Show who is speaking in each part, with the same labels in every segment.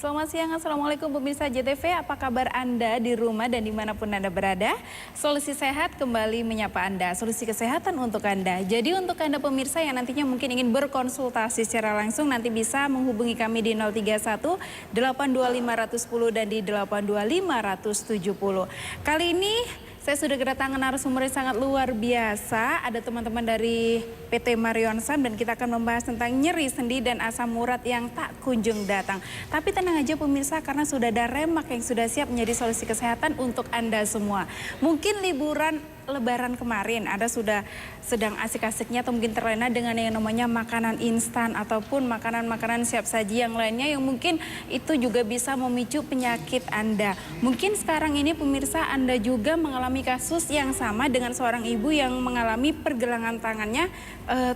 Speaker 1: Selamat siang, Assalamualaikum pemirsa JTV. Apa kabar Anda di rumah dan dimanapun Anda berada? Solusi Sehat kembali menyapa Anda, solusi kesehatan untuk Anda. Jadi untuk Anda pemirsa yang nantinya mungkin ingin berkonsultasi secara langsung, nanti bisa menghubungi kami di 031 825 110 dan di 825 170. Kali ini saya sudah kedatangan narasumber yang sangat luar biasa. Ada teman-teman dari PT Marion Sam dan kita akan membahas tentang nyeri sendi dan asam urat yang tak kunjung datang. Tapi tenang aja pemirsa, karena sudah ada Remak yang sudah siap menjadi solusi kesehatan untuk Anda semua. Mungkin liburan Lebaran kemarin Anda sudah sedang asik-asiknya atau mungkin terlena dengan yang namanya makanan instan ataupun makanan-makanan siap saji yang lainnya yang mungkin itu juga bisa memicu penyakit Anda. Mungkin sekarang ini pemirsa Anda juga mengalami kasus yang sama dengan seorang ibu yang mengalami pergelangan tangannya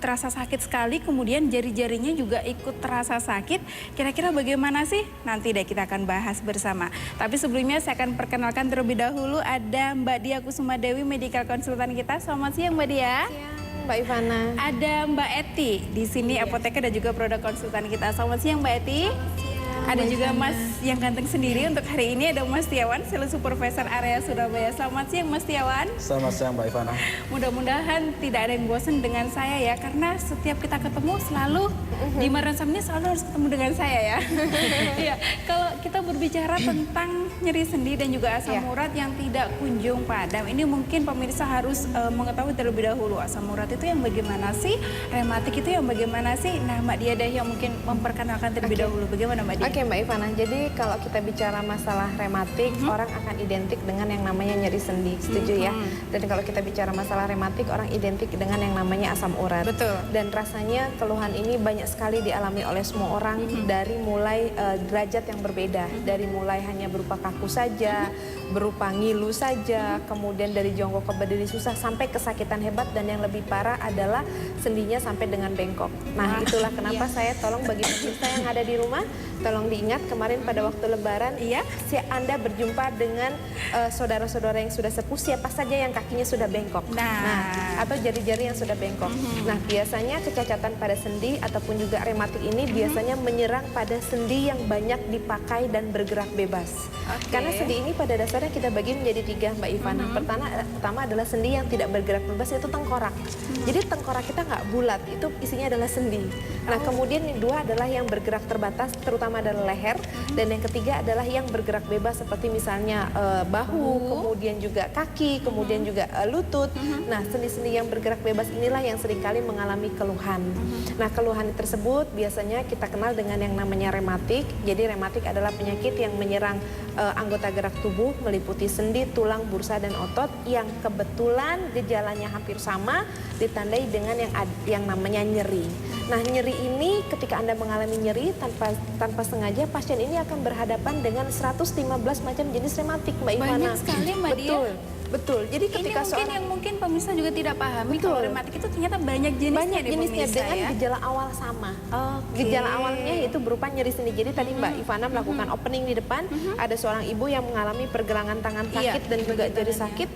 Speaker 1: terasa sakit sekali, kemudian jari-jarinya juga ikut terasa sakit. Kira-kira bagaimana sih? Nanti deh kita akan bahas bersama. Tapi sebelumnya saya akan perkenalkan terlebih dahulu ada Mbak Dia Kusuma Dewi, medical konsultan kita. Selamat siang Mbak Dia.
Speaker 2: Siang, Mbak Ivana.
Speaker 1: Ada Mbak Eti di sini, apoteker dan juga produk konsultan kita. Selamat siang Mbak Eti. Ada juga Mas yang ganteng sendiri untuk hari ini, ada Mas Tiawan, sales supervisor area Surabaya. Selamat siang Mas Tiawan.
Speaker 3: Selamat siang Mbak Ivana.
Speaker 1: Mudah-mudahan tidak ada yang bosan dengan saya ya, karena setiap kita ketemu selalu di Marion Sam ini selalu harus ketemu dengan saya ya. Ya, kalau kita berbicara tentang nyeri sendi dan juga asam urat yang tidak kunjung padam, ini mungkin pemirsa harus mengetahui terlebih dahulu asam urat itu yang bagaimana sih, rematik itu yang bagaimana sih. Nah Mbak Dia deh yang mungkin memperkenalkan terlebih dahulu, bagaimana Mbak Dia?
Speaker 2: Oke Mbak Ivana, jadi kalau kita bicara masalah rematik, orang akan identik dengan yang namanya nyeri sendi, setuju ya? Dan kalau kita bicara masalah rematik, orang identik dengan yang namanya asam urat.
Speaker 1: Betul.
Speaker 2: Dan rasanya keluhan ini banyak sekali dialami oleh semua orang dari mulai derajat yang berbeda. Dari mulai hanya berupa kaku saja, berupa ngilu saja, kemudian dari jongkok ke berdiri susah, sampai kesakitan hebat, dan yang lebih parah adalah sendinya sampai dengan bengkok. Nah itulah kenapa saya tolong bagi pemirsa yang ada di rumah, tolong diingat kemarin pada waktu Lebaran, Anda berjumpa dengan saudara-saudara yang sudah sepuh, siapa saja yang kakinya sudah bengkok, atau jari-jari yang sudah bengkok. Nah biasanya kecacatan pada sendi ataupun juga rematik ini biasanya menyerang pada sendi yang banyak dipakai dan bergerak bebas. Karena sendi ini pada dasarnya kita bagi menjadi tiga Mbak Ivana. Pertama adalah sendi yang tidak bergerak bebas, yaitu tengkorak. Jadi tengkorak kita nggak bulat, itu isinya adalah sendi. Nah kemudian yang dua adalah yang bergerak terbatas, terutama adalah leher, dan yang ketiga adalah yang bergerak bebas seperti misalnya bahu, kemudian juga kaki, kemudian juga lutut. Nah sendi-sendi yang bergerak bebas inilah yang seringkali mengalami keluhan. Nah keluhan tersebut biasanya kita kenal dengan yang namanya rematik. Jadi rematik adalah penyakit yang menyerang anggota gerak tubuh meliputi sendi, tulang, bursa, dan otot yang kebetulan gejalanya hampir sama, ditandai dengan yang namanya nyeri. Nah nyeri ini ketika Anda mengalami nyeri tanpa sengaja, pasien ini akan berhadapan dengan 115 macam jenis rematik Mbak Ivana.
Speaker 1: Banyak sekali Mbak Dia.
Speaker 2: Betul. Jadi ketika
Speaker 1: yang mungkin pemirsa juga tidak pahami, kalau rematik itu ternyata banyak jenisnya,
Speaker 2: dengan gejala awal sama. Gejala awalnya yaitu berupa nyeri sendi. Jadi tadi Mbak Ivana melakukan opening di depan, ada seorang ibu yang mengalami pergelangan tangan sakit dan juga jari sakit.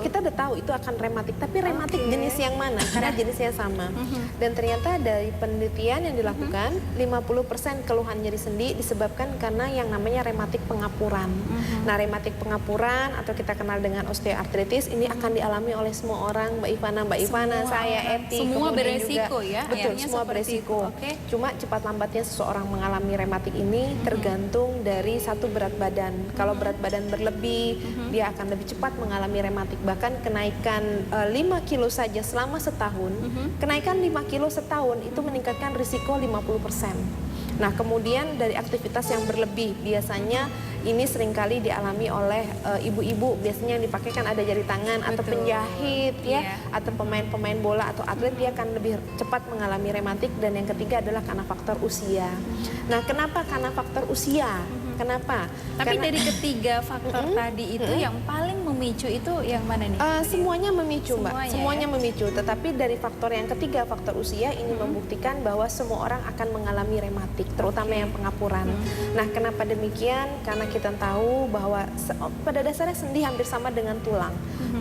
Speaker 2: Kita udah tahu itu akan rematik, tapi rematik jenis yang mana? Karena jenisnya sama. Dan ternyata dari penelitian yang dilakukan, 50% keluhan nyeri sendi disebabkan karena yang namanya rematik pengapuran. Nah rematik pengapuran atau kita kenal dengan osteoartritis ini akan dialami oleh semua orang, Mbak Ivana, saya, Eti.
Speaker 1: Semua beresiko
Speaker 2: juga,
Speaker 1: ya?
Speaker 2: Betul, semua beresiko. Cuma cepat lambatnya seseorang mengalami rematik ini tergantung dari satu berat badan. Kalau berat badan berlebih, dia akan lebih cepat mengalami rematik. Bahkan kenaikan 5 kilo saja selama setahun, kenaikan 5 kilo setahun itu meningkatkan risiko 50%. Nah kemudian dari aktivitas yang berlebih, biasanya ini seringkali dialami oleh ibu-ibu. Biasanya yang dipakai kan ada jari tangan, atau penjahit atau pemain-pemain bola atau atlet, dia akan lebih cepat mengalami rematik. Dan yang ketiga adalah karena faktor usia. Nah kenapa karena faktor usia? Kenapa?
Speaker 1: Tapi dari ketiga faktor tadi itu yang paling memicu itu yang mana nih?
Speaker 2: Semuanya memicu Mbak, semuanya memicu. Tetapi dari faktor yang ketiga, faktor usia ini membuktikan bahwa semua orang akan mengalami rematik. kosmetik, terutama yang pengapuran. Nah, kenapa demikian? Karena kita tahu bahwa pada dasarnya sendi hampir sama dengan tulang.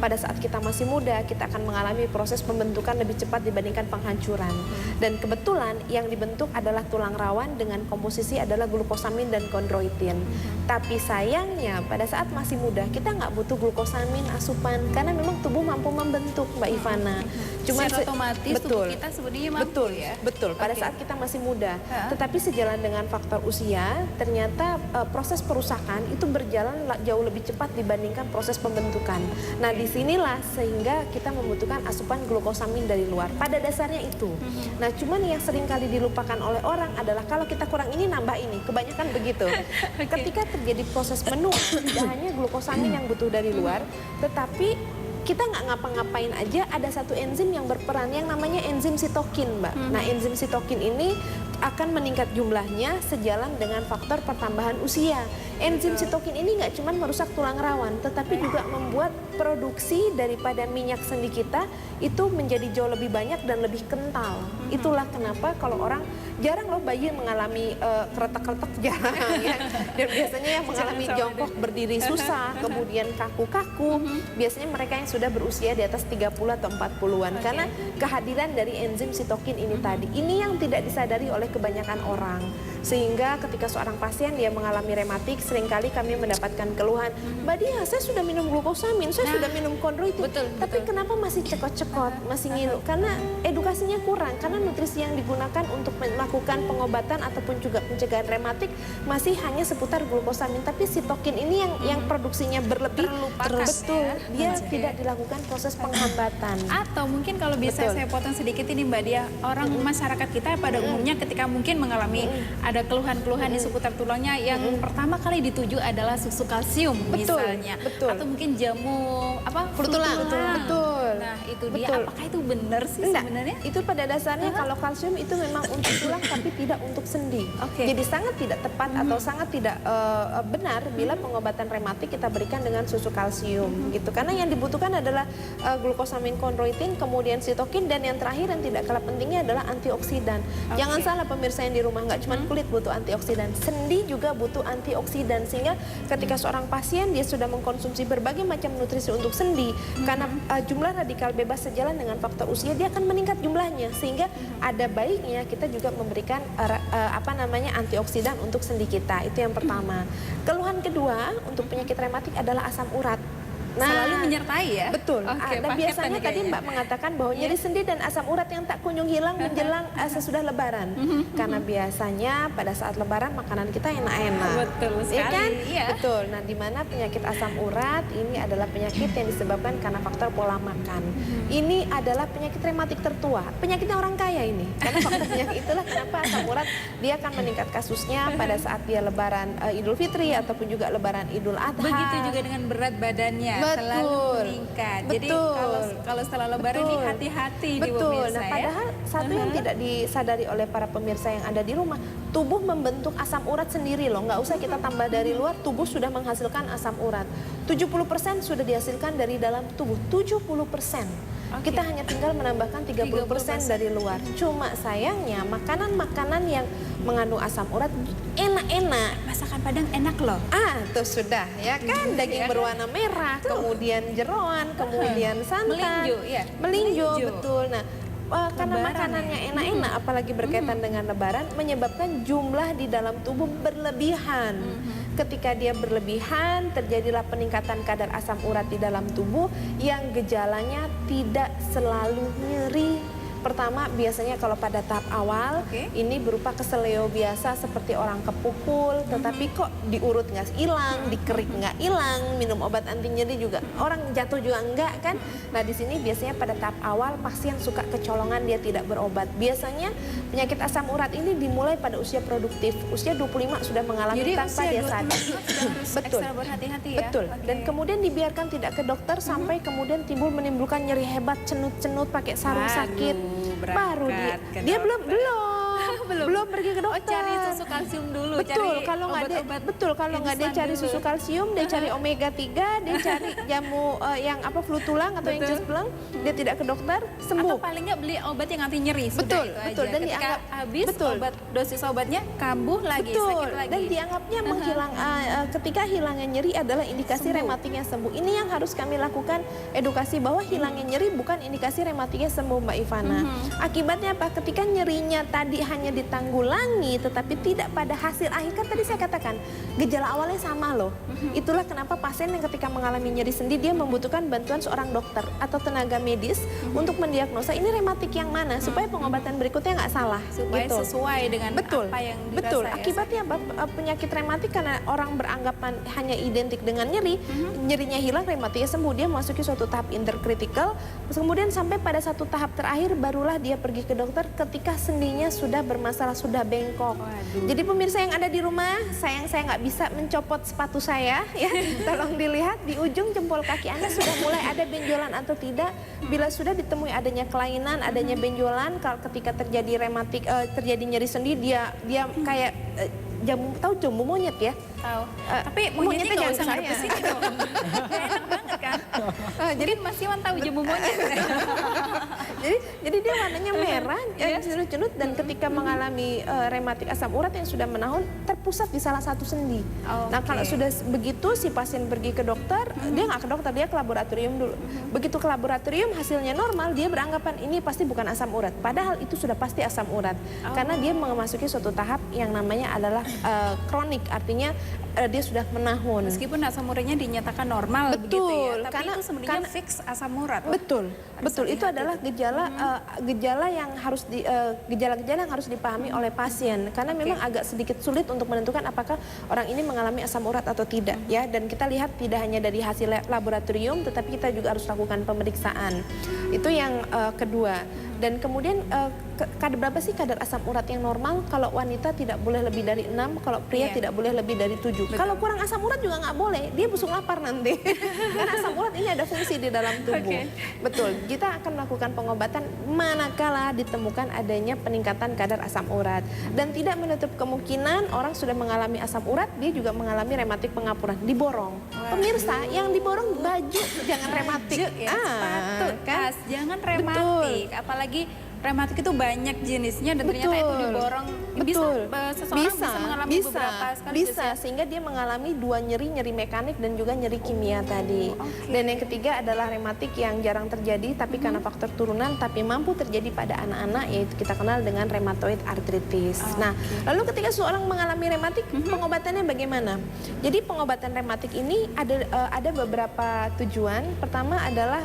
Speaker 2: Pada saat kita masih muda, kita akan mengalami proses pembentukan lebih cepat dibandingkan penghancuran. Dan kebetulan yang dibentuk adalah tulang rawan dengan komposisi adalah glukosamin dan kondroitin. Tapi sayangnya pada saat masih muda kita nggak butuh glukosamin asupan karena memang tubuh mampu membentuk, Mbak Ivana.
Speaker 1: Secara otomatis tubuh kita sebenarnya mampu ya.
Speaker 2: Betul. Pada saat kita masih muda. Tetapi sejalan dengan faktor usia, ternyata proses perusakan itu berjalan jauh lebih cepat dibandingkan proses pembentukan. Nah, disinilah sehingga kita membutuhkan asupan glukosamin dari luar. Pada dasarnya itu. Nah, cuman yang sering kali dilupakan oleh orang adalah kalau kita kurang ini nambah ini. Kebanyakan begitu. Ketika terjadi proses menua, tidak hanya glukosamin yang butuh dari luar, tetapi kita nggak ngapa-ngapain aja ada satu enzim yang berperan yang namanya enzim sitokin, Mbak. Nah, enzim sitokin ini akan meningkat jumlahnya sejalan dengan faktor pertambahan usia. Enzim sitokin ini nggak cuma merusak tulang rawan, tetapi juga membuat produksi daripada minyak sendi kita itu menjadi jauh lebih banyak dan lebih kental. Itulah kenapa kalau orang jarang loh bayi mengalami keretak-keretak jarang ya. Dan biasanya yang mengalami jongkok berdiri susah, kemudian kaku-kaku, biasanya mereka yang sudah berusia di atas 30 atau 40-an karena kehadiran dari enzim sitokin ini tadi. Ini yang tidak disadari oleh kebanyakan orang. Sehingga ketika seorang pasien dia mengalami rematik, seringkali kami mendapatkan keluhan, Mbak Dia, saya sudah minum glukosamin, saya sudah minum kondroitin, tapi kenapa masih cekot-cekot, masih ngilu? Karena edukasinya kurang, karena nutrisi yang digunakan untuk melakukan pengobatan ataupun juga pencegahan rematik masih hanya seputar glukosamin, tapi sitokin ini yang produksinya berlebih, betul, dia tidak dilakukan proses penghambatan.
Speaker 1: Atau mungkin kalau bisa saya potong sedikit ini Mbak Dia, orang masyarakat kita pada umumnya ketika mungkin mengalami ada keluhan-keluhan di seputar tulangnya, yang pertama kali dituju adalah susu kalsium misalnya, atau mungkin jamu flu tulang.
Speaker 2: Betul.
Speaker 1: Nah, itu dia. Apakah itu benar sih sebenarnya?
Speaker 2: Itu pada dasarnya kalau kalsium itu memang untuk tulang tapi tidak untuk sendi. Jadi sangat tidak tepat atau sangat tidak benar bila pengobatan rematik kita berikan dengan susu kalsium gitu. Karena yang dibutuhkan adalah glukosamin kondroitin, kemudian sitokin, dan yang terakhir yang tidak kalah pentingnya adalah antioksidan. Jangan salah pemirsa yang di rumah, nggak cuma kulit butuh antioksidan, sendi juga butuh antioksidan. Sehingga ketika seorang pasien dia sudah mengkonsumsi berbagai macam nutrisi untuk sendi, karena jumlah radikal bebas sejalan dengan faktor usia, dia akan meningkat jumlahnya. Sehingga ada baiknya kita juga memberikan antioksidan untuk sendi kita. Itu yang pertama. Keluhan kedua untuk penyakit rematik adalah asam urat.
Speaker 1: Selalu menyertai ya?
Speaker 2: Betul. Dan biasanya tadi Mbak mengatakan bahwa nyeri sendi dan asam urat yang tak kunjung hilang menjelang sesudah lebaran. Karena biasanya pada saat lebaran makanan kita enak-enak.
Speaker 1: Betul sekali.
Speaker 2: Kan? Betul. Nah, di mana penyakit asam urat ini adalah penyakit yang disebabkan karena faktor pola makan. Ini adalah penyakit rematik tertua. Penyakitnya orang kaya ini. Karena faktor penyakit itulah kenapa asam urat dia akan meningkat kasusnya pada saat dia lebaran Idul Fitri ataupun juga lebaran Idul Adha.
Speaker 1: Begitu juga dengan berat badannya. Selalu meningkat. Jadi kalau setelah lebaran ini hati-hati di pemirsa.
Speaker 2: Nah, padahal satu yang tidak disadari oleh para pemirsa yang ada di rumah, tubuh membentuk asam urat sendiri loh. Nggak usah kita tambah dari luar, tubuh sudah menghasilkan asam urat. 70% sudah dihasilkan dari dalam tubuh. 70%. Kita hanya tinggal menambahkan 30% dari luar. Cuma sayangnya makanan-makanan yang mengandung asam urat enak-enak.
Speaker 1: Masakan Padang enak loh.
Speaker 2: Tuh sudah ya kan, daging berwarna merah, kemudian jeroan, kemudian santan, melinjo, betul. Nah, karena makanannya enak-enak, apalagi berkaitan dengan lebaran, menyebabkan jumlah di dalam tubuh berlebihan. Ketika dia berlebihan, terjadilah peningkatan kadar asam urat di dalam tubuh yang gejalanya tidak selalu nyeri. Pertama, biasanya kalau pada tahap awal, ini berupa keseleo biasa seperti orang kepukul, tetapi kok diurut nggak hilang, dikerik nggak hilang, minum obat anti nyeri juga, orang jatuh juga enggak kan. Nah, di sini biasanya pada tahap awal pasien suka kecolongan, dia tidak berobat. Biasanya penyakit asam urat ini dimulai pada usia produktif, usia 25 sudah mengalami. Jadi tanpa dia sadar. Betul.
Speaker 1: Berhati-hati ya.
Speaker 2: Betul. Dan kemudian dibiarkan tidak ke dokter sampai kemudian menimbulkan nyeri hebat, cenut-cenut pakai sarung sakit. Baru dia belum belum pergi ke dokter.
Speaker 1: Cari susu kalsium dulu,
Speaker 2: Betul,
Speaker 1: cari
Speaker 2: kalau nggak dia,
Speaker 1: obat-obat
Speaker 2: betul kalau nggak dia
Speaker 1: instan
Speaker 2: cari
Speaker 1: dulu.
Speaker 2: susu kalsium, dia cari omega 3, dia cari jamu yang apa flu tulang atau yang
Speaker 1: Betul.
Speaker 2: cespleng, dia tidak ke dokter, sembuh.
Speaker 1: Atau paling nggak beli obat yang anti nyeri.
Speaker 2: Betul,
Speaker 1: Sudah itu
Speaker 2: betul.
Speaker 1: aja.
Speaker 2: Dan
Speaker 1: Ketika
Speaker 2: dianggap
Speaker 1: habis
Speaker 2: betul.
Speaker 1: dosis obatnya kambuh lagi,
Speaker 2: Betul,
Speaker 1: sakit lagi.
Speaker 2: dan dianggapnya ketika hilangnya nyeri adalah indikasi
Speaker 1: Sembuh.
Speaker 2: rematiknya sembuh. Ini yang harus kami lakukan edukasi bahwa hilangnya nyeri bukan indikasi rematiknya sembuh, Mbak Ivana. Akibatnya apa? Ketika nyerinya tadi hanya ditanggulangi tetapi tidak pada hasil akhir, kan tadi saya katakan gejala awalnya sama loh. Itulah kenapa pasien yang ketika mengalami nyeri sendi dia membutuhkan bantuan seorang dokter atau tenaga medis untuk mendiagnosa ini rematik yang mana supaya pengobatan berikutnya nggak salah.
Speaker 1: Supaya
Speaker 2: gitu.
Speaker 1: sesuai dengan
Speaker 2: Betul,
Speaker 1: apa yang dirasa.
Speaker 2: betul.
Speaker 1: ya.
Speaker 2: Akibatnya apa? Penyakit rematik karena orang beranggapan hanya identik dengan nyeri, nyerinya hilang, rematiknya sembuh, dia memasuki suatu tahap interkritikal, kemudian sampai pada satu tahap terakhir barulah dia pergi ke dokter ketika sendinya sudah bermasalah, sudah bengkok.
Speaker 1: Waduh.
Speaker 2: Jadi pemirsa yang ada di rumah, sayang saya nggak bisa mencopot sepatu saya, ya. Tolong dilihat di ujung jempol kaki Anda sudah mulai ada benjolan atau tidak. Bila sudah ditemui adanya kelainan, adanya benjolan, kalau ketika terjadi rematik, terjadi nyeri sendi, dia kayak tahu jambu monyet ya?
Speaker 1: Tahu. Tapi
Speaker 2: monyetnya
Speaker 1: monyetnya nggak
Speaker 2: jangan
Speaker 1: usah ngarep
Speaker 2: saya.
Speaker 1: ke sini dong. Nggak enak banget kan? Jadi Mas Iwan tahu jambu monyet.
Speaker 2: jadi dia warnanya merah, cenut-cenut, dan ketika mengalami rematik asam urat yang sudah menahun terpusat di salah satu sendi. Nah
Speaker 1: Oke.
Speaker 2: kalau sudah begitu si pasien pergi ke dokter, dia nggak ke dokter, dia ke laboratorium dulu. Begitu ke laboratorium hasilnya normal, dia beranggapan ini pasti bukan asam urat. Padahal itu sudah pasti asam urat, karena dia memasuki suatu tahap yang namanya adalah kronik, artinya dia sudah menahun.
Speaker 1: Meskipun asam uratnya dinyatakan normal begitu ya,
Speaker 2: Betul,
Speaker 1: tapi
Speaker 2: karena-
Speaker 1: itu sebenarnya fix asam urat.
Speaker 2: Betul, betul. Itu
Speaker 1: hati-hati
Speaker 2: adalah gejala yang harus gejala-gejala yang harus dipahami oleh pasien, karena memang agak sedikit sulit untuk menentukan apakah orang ini mengalami asam urat atau tidak, ya. Dan kita lihat tidak hanya dari hasil laboratorium, tetapi kita juga harus lakukan pemeriksaan. Itu yang kedua. Dan kemudian kadar berapa sih kadar asam urat yang normal? Kalau wanita tidak boleh lebih dari 6, kalau pria
Speaker 1: Iya.
Speaker 2: tidak boleh lebih dari 7. Kalau kurang asam urat juga nggak boleh, dia busuk lapar nanti. Karena asam urat ini ada fungsi di dalam tubuh.
Speaker 1: Oke.
Speaker 2: Betul, kita akan melakukan pengobatan manakala ditemukan adanya peningkatan kadar asam urat. Dan tidak menutup kemungkinan orang sudah mengalami asam urat, dia juga mengalami rematik pengapuran, diborong.
Speaker 1: Wah.
Speaker 2: Pemirsa, yang diborong baju, jangan rematik.
Speaker 1: Baju ya, sepatu,
Speaker 2: kan?
Speaker 1: tas, jangan rematik. Apalagi rematik itu banyak jenisnya dan ternyata itu diborong.
Speaker 2: Betul.
Speaker 1: Seseorang bisa mengalami beberapa sekali.
Speaker 2: bisa, sehingga dia mengalami dua nyeri mekanik dan juga nyeri kimia tadi.
Speaker 1: oke.
Speaker 2: Dan yang ketiga adalah rematik yang jarang terjadi tapi karena faktor turunan tapi mampu terjadi pada anak-anak, yaitu kita kenal dengan rheumatoid arthritis. Nah, lalu ketika seorang mengalami rematik, pengobatannya bagaimana? Jadi pengobatan rematik ini ada beberapa tujuan. Pertama adalah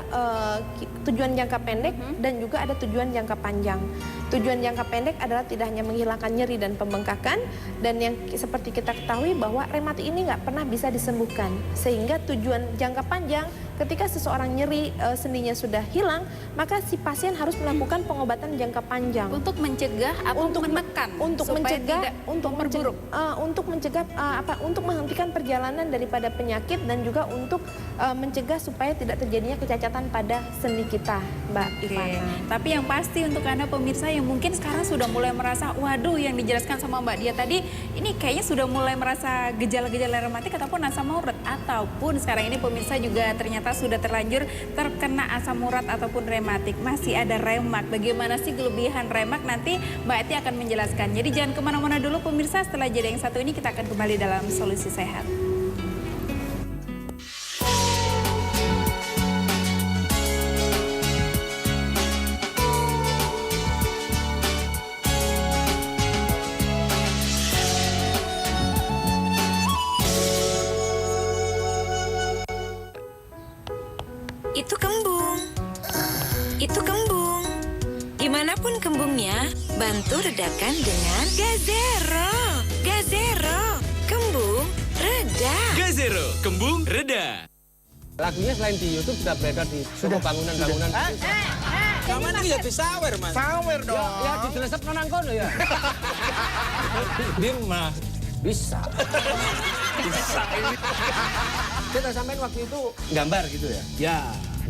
Speaker 2: tujuan jangka pendek dan juga ada tujuan jangka panjang. Tujuan jangka pendek adalah tidak hanya menghilangkan nyeri dan pembengkakan, dan yang seperti kita ketahui bahwa rematik ini nggak pernah bisa disembuhkan. Sehingga tujuan jangka panjang, ketika seseorang nyeri sendinya sudah hilang, maka si pasien harus melakukan pengobatan jangka panjang.
Speaker 1: Untuk mencegah atau menekan supaya tidak memperburuk.
Speaker 2: Untuk menghentikan perjalanan daripada penyakit dan juga untuk mencegah supaya tidak terjadinya kecacatan pada sendi kita, Mbak Ivana.
Speaker 1: Tapi yang pasti untuk Anda pemirsa yang mungkin sekarang sudah mulai merasa, waduh yang dijelaskan sama Mbak Dia tadi, ini kayaknya sudah mulai merasa gejala-gejala rematik ataupun asam urat. Ataupun sekarang ini pemirsa juga ternyata sudah terlanjur terkena asam urat ataupun rematik. Masih ada remak. Bagaimana sih kelebihan remak? Nanti Mbak Eti akan menjelaskan. Jadi jangan kemana-mana dulu pemirsa, setelah jeda yang satu ini kita akan kembali dalam Solusi Sehat.
Speaker 3: Itu kembung. Itu kembung. Dimanapun kembungnya, bantu redakan dengan Gazero. Gazero, kembung reda.
Speaker 4: Gazero, kembung reda.
Speaker 5: Lagunya selain di YouTube sudah beredar di semua bangunan-bangunan.
Speaker 4: Kamu ini ya disawer, Mas.
Speaker 6: Sawer dong.
Speaker 5: Ya dijelesep nang kono ya.
Speaker 6: Dia mah
Speaker 5: Bisa. Bisa ini. Kita sampein waktu itu gambar gitu ya.
Speaker 6: ya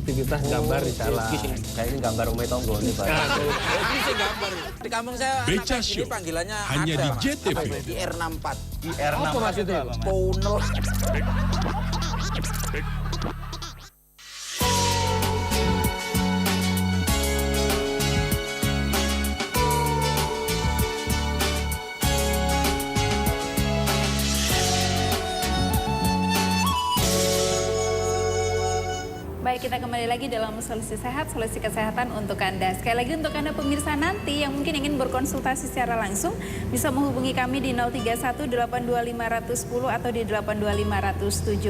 Speaker 5: aktivitas gambar di jalan.
Speaker 7: Kayak ini gambar Umay Tonggo nih Pak.
Speaker 4: Ini sih gambar. Di kampung saya anak
Speaker 8: Beca
Speaker 4: kayak gini
Speaker 8: Show
Speaker 4: panggilannya
Speaker 8: hanya
Speaker 4: ada,
Speaker 8: di
Speaker 4: Mas.
Speaker 8: JTV.
Speaker 4: Apa itu? Di R64.
Speaker 7: Di R64
Speaker 5: Apa mas itu?
Speaker 4: Tunnel.
Speaker 1: Baik, kita kembali lagi dalam Solusi Sehat, solusi kesehatan untuk Anda. Sekali lagi untuk Anda pemirsa nanti yang mungkin ingin berkonsultasi secara langsung, bisa menghubungi kami di 031-825-110 atau di 825-170.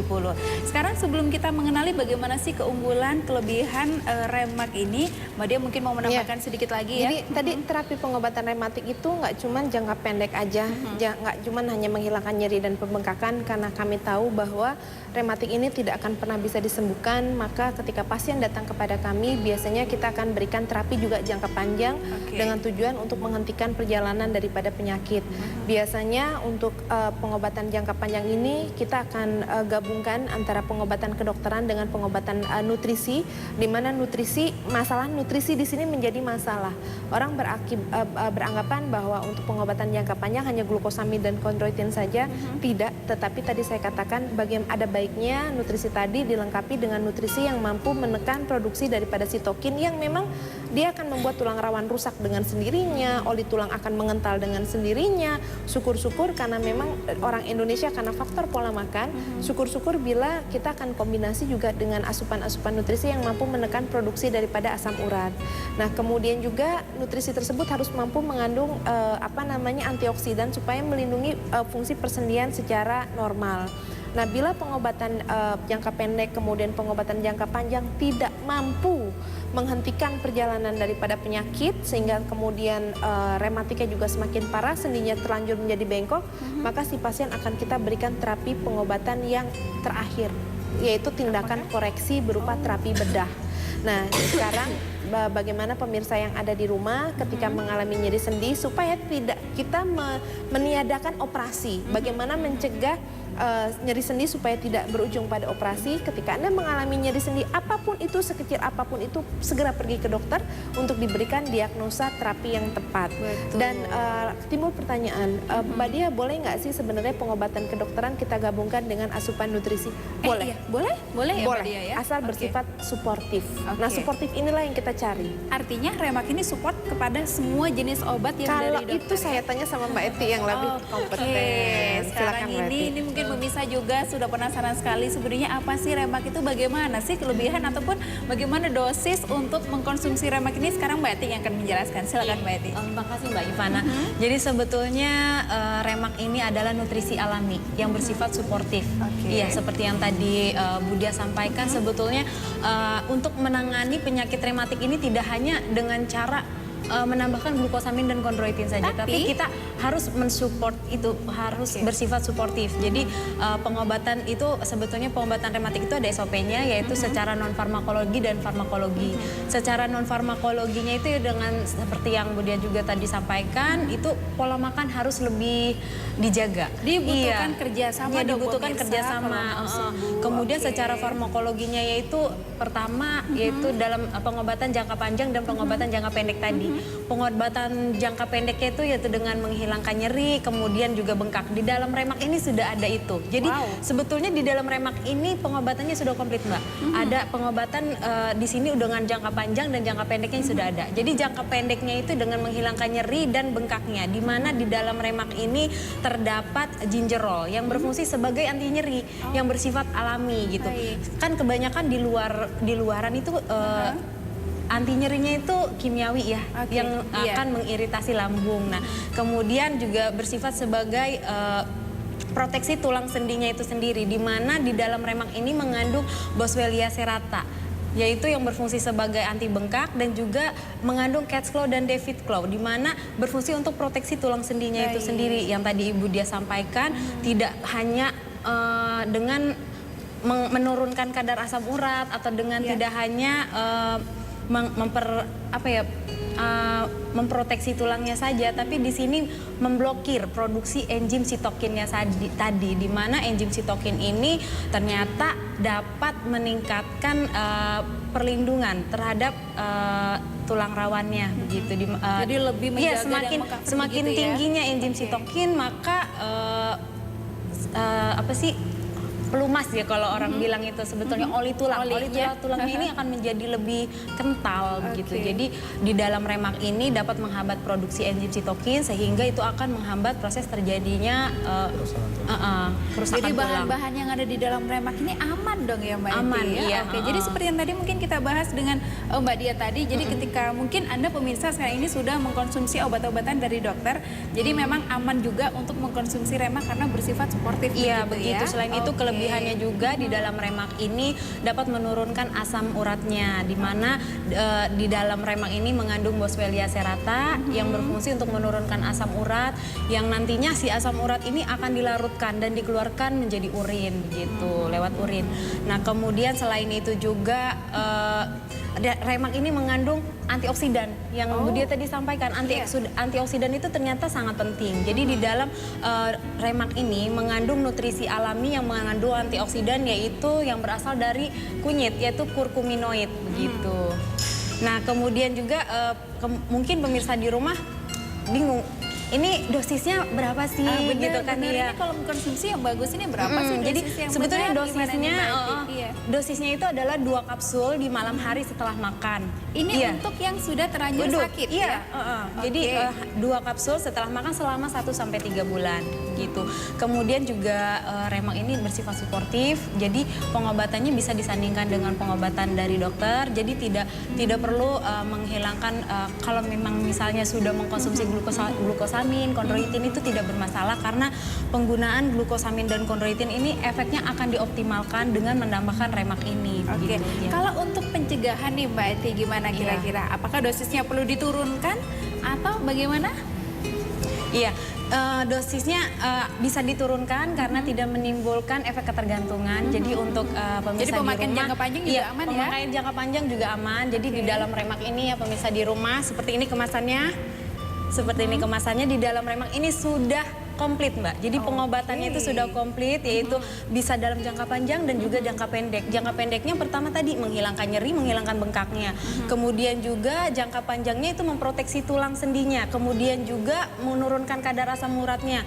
Speaker 1: Sekarang sebelum kita mengenali bagaimana sih keunggulan, kelebihan Remak ini, Mbak Dia mungkin mau menambahkan sedikit lagi ya.
Speaker 2: Jadi tadi terapi pengobatan rematik itu nggak cuma jangka pendek aja, nggak cuma hanya menghilangkan nyeri dan pembengkakan, karena kami tahu bahwa rematik ini tidak akan pernah bisa disembuhkan. Maka ketika pasien datang kepada kami, biasanya kita akan berikan terapi juga jangka panjang dengan tujuan untuk menghentikan perjalanan daripada penyakit. Biasanya untuk pengobatan jangka panjang ini kita akan gabungkan antara pengobatan kedokteran dengan pengobatan nutrisi, di mana masalah nutrisi di sini menjadi masalah. Orang beranggapan bahwa untuk pengobatan jangka panjang hanya glukosamid dan kondroitin saja, tidak. Tetapi tadi saya katakan ada baiknya nutrisi tadi dilengkapi dengan nutrisi yang mampu menekan produksi daripada sitokin yang memang dia akan membuat tulang rawan rusak dengan sendirinya, oli tulang akan mengental dengan sendirinya. Syukur-syukur karena memang orang Indonesia karena faktor pola makan, syukur-syukur bila kita akan kombinasi juga dengan asupan-asupan nutrisi yang mampu menekan produksi daripada asam urat. Nah, kemudian juga nutrisi tersebut harus mampu mengandung antioksidan supaya melindungi fungsi persendian secara normal. Nah, bila pengobatan jangka pendek kemudian pengobatan jangka panjang tidak mampu menghentikan perjalanan daripada penyakit sehingga kemudian rematiknya juga semakin parah, sendinya terlanjur menjadi bengkok, maka si pasien akan kita berikan terapi pengobatan yang terakhir, yaitu tindakan koreksi berupa terapi bedah. Nah, sekarang bagaimana pemirsa yang ada di rumah ketika mengalami nyeri sendi supaya tidak kita meniadakan operasi, bagaimana mencegah nyeri sendi supaya tidak berujung pada operasi. Ketika Anda mengalami nyeri sendi apapun itu, sekecil apapun itu, segera pergi ke dokter untuk diberikan diagnosa terapi yang tepat.
Speaker 1: Betul.
Speaker 2: Dan timbul pertanyaan, Mbak Dia, boleh nggak sih sebenarnya pengobatan kedokteran kita gabungkan dengan asupan nutrisi? Boleh.
Speaker 1: Iya. Boleh ya Mbak Dia ya?
Speaker 2: Asal bersifat suportif. Nah,
Speaker 1: Oke.
Speaker 2: suportif inilah yang kita cari.
Speaker 1: Artinya Remak ini support kepada semua jenis obat yang
Speaker 2: Kalau
Speaker 1: dari
Speaker 2: itu
Speaker 1: dokter.
Speaker 2: saya tanya sama Mbak Eti yang lebih kompeten.
Speaker 1: Sekarang
Speaker 2: Silakan, Mbak Eti.
Speaker 1: ini mungkin pemirsa juga sudah penasaran sekali sebenarnya apa sih Remak itu, bagaimana sih kelebihan ataupun bagaimana dosis untuk mengkonsumsi Remak ini. Sekarang Mbak Eti yang akan menjelaskan. Silakan Mbak Eti.
Speaker 9: Terima kasih Mbak Ivana. Jadi sebetulnya Remak ini adalah nutrisi alami yang bersifat suportif. Iya, seperti yang tadi Bu Dia sampaikan, sebetulnya untuk menangani penyakit rematik ini tidak hanya dengan cara menambahkan glukosamin dan kondroitin saja, tapi kita harus mensupport itu, harus bersifat suportif. Jadi pengobatan itu sebetulnya pengobatan rematik itu ada SOP-nya, yaitu secara non farmakologi dan farmakologi. Secara non farmakologinya itu dengan seperti yang Bu Dia juga tadi sampaikan, itu pola makan harus lebih dijaga.
Speaker 1: Dibutuhkan kerjasama
Speaker 9: Ya,
Speaker 1: dong,
Speaker 9: dibutuhkan
Speaker 1: pemirsa,
Speaker 9: kerjasama.
Speaker 1: kalau mau sembuh.
Speaker 9: Kemudian
Speaker 1: Oke.
Speaker 9: secara farmakologinya yaitu pertama yaitu dalam pengobatan jangka panjang dan pengobatan jangka pendek tadi. Pengobatan jangka pendeknya itu yaitu dengan menghilangkan nyeri, kemudian juga bengkak. Di dalam Remak ini sudah ada itu. Jadi sebetulnya di dalam Remak ini pengobatannya sudah komplit, Mbak. Ada pengobatan di sini dengan jangka panjang dan jangka pendeknya sudah ada. Jadi jangka pendeknya itu dengan menghilangkan nyeri dan bengkaknya, di mana di dalam Remak ini terdapat gingerol yang berfungsi sebagai anti nyeri yang bersifat alami gitu. Kan kebanyakan di luaran itu anti nyerinya itu kimiawi ya, yang akan mengiritasi lambung. Nah, kemudian juga bersifat sebagai proteksi tulang sendinya itu sendiri, di mana di dalam Remak ini mengandung Boswellia serrata, yaitu yang berfungsi sebagai anti bengkak dan juga mengandung cat's claw dan David claw, di mana berfungsi untuk proteksi tulang sendinya itu sendiri. Yang tadi Ibu Dia sampaikan, tidak hanya dengan menurunkan kadar asam urat atau dengan tidak hanya memproteksi tulangnya saja, tapi di sini memblokir produksi enzim sitokinnya tadi, di mana enzim sitokin ini ternyata dapat meningkatkan perlindungan terhadap tulang rawannya begitu.
Speaker 1: Jadi lebih menjaga
Speaker 9: semakin
Speaker 1: dan mengcover
Speaker 9: semakin
Speaker 1: begitu ya?
Speaker 9: tingginya enzim sitokin, maka pelumas ya kalau orang bilang itu sebetulnya oli tulangnya ini akan menjadi lebih kental begitu. Jadi di dalam remak ini dapat menghambat produksi enzim sitokin sehingga itu akan menghambat proses terjadinya kerusakan
Speaker 1: Jadi
Speaker 9: tulang.
Speaker 1: bahan-bahan yang ada di dalam remak ini aman dong ya Mbak
Speaker 9: Aman,
Speaker 1: Eti, ya?
Speaker 9: iya.
Speaker 1: Oke, jadi seperti yang tadi mungkin kita bahas dengan Mbak Dia tadi, jadi ketika mungkin Anda pemirsa sekarang ini sudah mengkonsumsi obat-obatan dari dokter, jadi memang aman juga untuk mengkonsumsi remak karena bersifat suportif
Speaker 9: Iya
Speaker 1: begitu
Speaker 9: begitu.
Speaker 1: ya?
Speaker 9: Selain itu
Speaker 1: Oke.
Speaker 9: kelebihannya juga di dalam remak ini dapat menurunkan asam uratnya, di mana di dalam remak ini mengandung Boswellia serrata yang berfungsi untuk menurunkan asam urat, yang nantinya si asam urat ini akan dilarutkan dan dikeluarkan menjadi urin begitu lewat urin. Nah kemudian selain itu juga remak ini mengandung antioksidan yang Bu Dia tadi sampaikan. Antioksidan itu ternyata sangat penting. Jadi di dalam remak ini mengandung nutrisi alami yang mengandung antioksidan, yaitu yang berasal dari kunyit, yaitu kurkuminoid begitu. Nah kemudian juga mungkin pemirsa di rumah bingung, ini dosisnya berapa sih gitu kan
Speaker 1: Ini
Speaker 9: ya.
Speaker 1: kalau mengkonsumsi yang bagus ini berapa sih
Speaker 9: Jadi
Speaker 1: dosis yang
Speaker 9: sebetulnya
Speaker 1: benar? Gimana nih,
Speaker 9: dosisnya
Speaker 1: Mbak Eti? Iya.
Speaker 9: dosisnya itu adalah 2 kapsul di malam hari setelah makan.
Speaker 1: Ini
Speaker 9: Iya.
Speaker 1: untuk yang sudah terlanjur
Speaker 9: Duduk,
Speaker 1: sakit
Speaker 9: iya.
Speaker 1: ya?
Speaker 9: Jadi
Speaker 1: Oke.
Speaker 9: 2 kapsul setelah makan selama 1-3 bulan gitu. Kemudian juga remak ini bersifat suportif, jadi pengobatannya bisa disandingkan dengan pengobatan dari dokter. Jadi tidak perlu menghilangkan kalau memang misalnya sudah mengkonsumsi glukosamin, kondroitin itu tidak bermasalah karena penggunaan glukosamin dan kondroitin ini efeknya akan dioptimalkan dengan menambahkan remak ini.
Speaker 1: Oke,
Speaker 9: begitu, ya.
Speaker 1: kalau untuk pencegahan nih Mbak Eti gimana kira-kira? Apakah dosisnya perlu diturunkan atau bagaimana?
Speaker 9: Iya, dosisnya bisa diturunkan karena tidak menimbulkan efek ketergantungan. Jadi untuk pemirsa
Speaker 1: Jadi pemakaian
Speaker 9: di rumah,
Speaker 1: jangka panjang juga aman ya?
Speaker 9: Pemakaian jangka panjang juga aman. Jadi di dalam remak ini ya pemirsa di rumah, seperti ini kemasannya. Seperti ini kemasannya, di dalam remak ini sudah komplit Mbak. Jadi pengobatannya itu sudah komplit, yaitu bisa dalam jangka panjang dan juga jangka pendek. Jangka pendeknya pertama tadi menghilangkan nyeri, menghilangkan bengkaknya. Kemudian juga jangka panjangnya itu memproteksi tulang sendinya. Kemudian juga menurunkan kadar asam uratnya.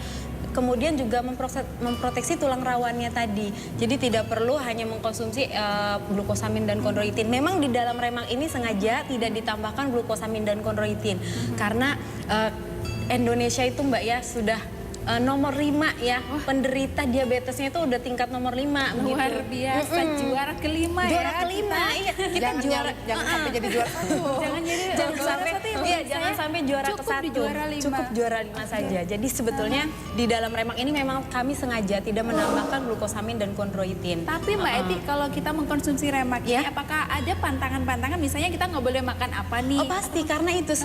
Speaker 9: Kemudian juga memproteksi tulang rawannya tadi. Jadi tidak perlu hanya mengkonsumsi glukosamin dan kondroitin. Memang di dalam remak ini sengaja tidak ditambahkan glukosamin dan kondroitin. Karena Indonesia itu Mbak ya sudah nomor 5 ya, penderita diabetesnya itu udah tingkat nomor 5
Speaker 1: Luar
Speaker 9: begitu.
Speaker 1: biasa, juara kelima ya.
Speaker 9: Juara kelima, iya. Kita juara.
Speaker 2: Jangan sampai jadi juara 1.
Speaker 9: Jangan sampai jangan sampai juara
Speaker 1: cukup
Speaker 9: ke-1.
Speaker 1: di juara 5.
Speaker 9: Cukup juara 5 saja. Jadi sebetulnya di dalam remak ini memang kami sengaja tidak menambahkan glukosamin dan kondroitin.
Speaker 1: Tapi Mbak Eti, kalau kita mengkonsumsi remak ini,
Speaker 9: Ya.
Speaker 1: apakah ada pantangan-pantangan? Misalnya kita nggak boleh makan apa nih?
Speaker 9: Oh pasti, karena itu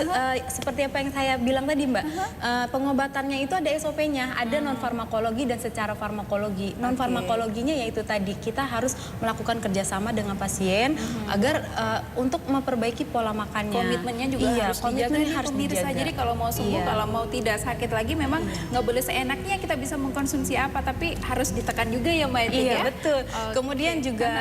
Speaker 9: seperti apa yang saya bilang tadi Mbak, pengobatannya itu ada SOP-nya, ada non farmakologi dan secara farmakologi. Non farmakologinya yaitu tadi kita harus melakukan kerjasama dengan pasien agar untuk memperbaiki pola makannya.
Speaker 1: Komitmennya juga harus dijaga
Speaker 9: komitmennya
Speaker 1: nih
Speaker 9: harus
Speaker 1: pemirsa.
Speaker 9: dijaga.
Speaker 1: Jadi kalau mau sembuh,
Speaker 9: Iya.
Speaker 1: kalau mau tidak sakit lagi, memang nggak boleh seenaknya kita bisa mengkonsumsi apa, tapi harus ditekan juga ya Mbak Eti
Speaker 9: Iya
Speaker 1: ya?
Speaker 9: betul.
Speaker 1: Oke.
Speaker 9: Kemudian juga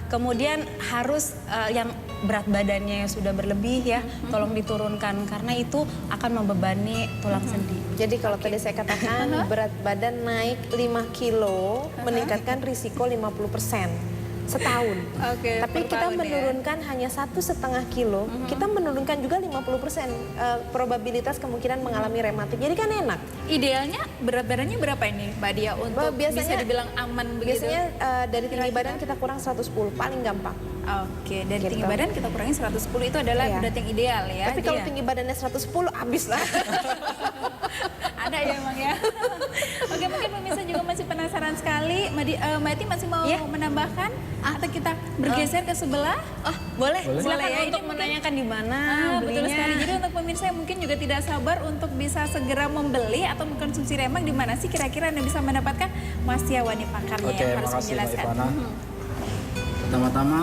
Speaker 9: kemudian harus yang berat badannya yang sudah berlebih ya, tolong diturunkan karena itu akan membebani tulang sendi.
Speaker 2: Jadi kalau tadi saya katakan berat badan naik 5 kilo meningkatkan risiko 50% setahun.
Speaker 1: Oke,
Speaker 2: Tapi
Speaker 1: per
Speaker 2: kita
Speaker 1: tahun ya.
Speaker 2: menurunkan hanya 1,5 kilo, kita menurunkan juga 50% probabilitas kemungkinan mengalami rematik. Jadi kan enak.
Speaker 1: Idealnya berat badannya berapa ini Mbak Dia untuk bisa dibilang aman begitu?
Speaker 2: Biasanya dari tinggi badan kita kurang 110, paling gampang.
Speaker 1: Oke, dari
Speaker 2: Gitu.
Speaker 1: tinggi badan kita kurangi 110 itu adalah
Speaker 2: Iya.
Speaker 1: berat yang ideal ya.
Speaker 2: Tapi kalau
Speaker 1: Iya.
Speaker 2: tinggi badannya 110, habis lah.
Speaker 1: Ada ya emang ya. Oke, mungkin pemirsa juga masih penasaran sekali. Mbak Eti masih mau
Speaker 9: Iya.
Speaker 1: menambahkan atau kita bergeser ke sebelah?
Speaker 9: Oh boleh, silakan
Speaker 1: Boleh ya,
Speaker 9: untuk
Speaker 1: ini mungkin-
Speaker 9: menanyakan di mana
Speaker 1: Betul
Speaker 9: belinya.
Speaker 1: sekali. Jadi untuk pemirsa yang mungkin juga tidak sabar untuk bisa segera membeli atau mengkonsumsi remak, di mana sih kira-kira Anda bisa mendapatkan? Mas Yawani pakarnya
Speaker 6: Oke,
Speaker 1: yang harus
Speaker 6: makasih Mbak
Speaker 1: menjelaskan.
Speaker 6: Ivana. Pertama-tama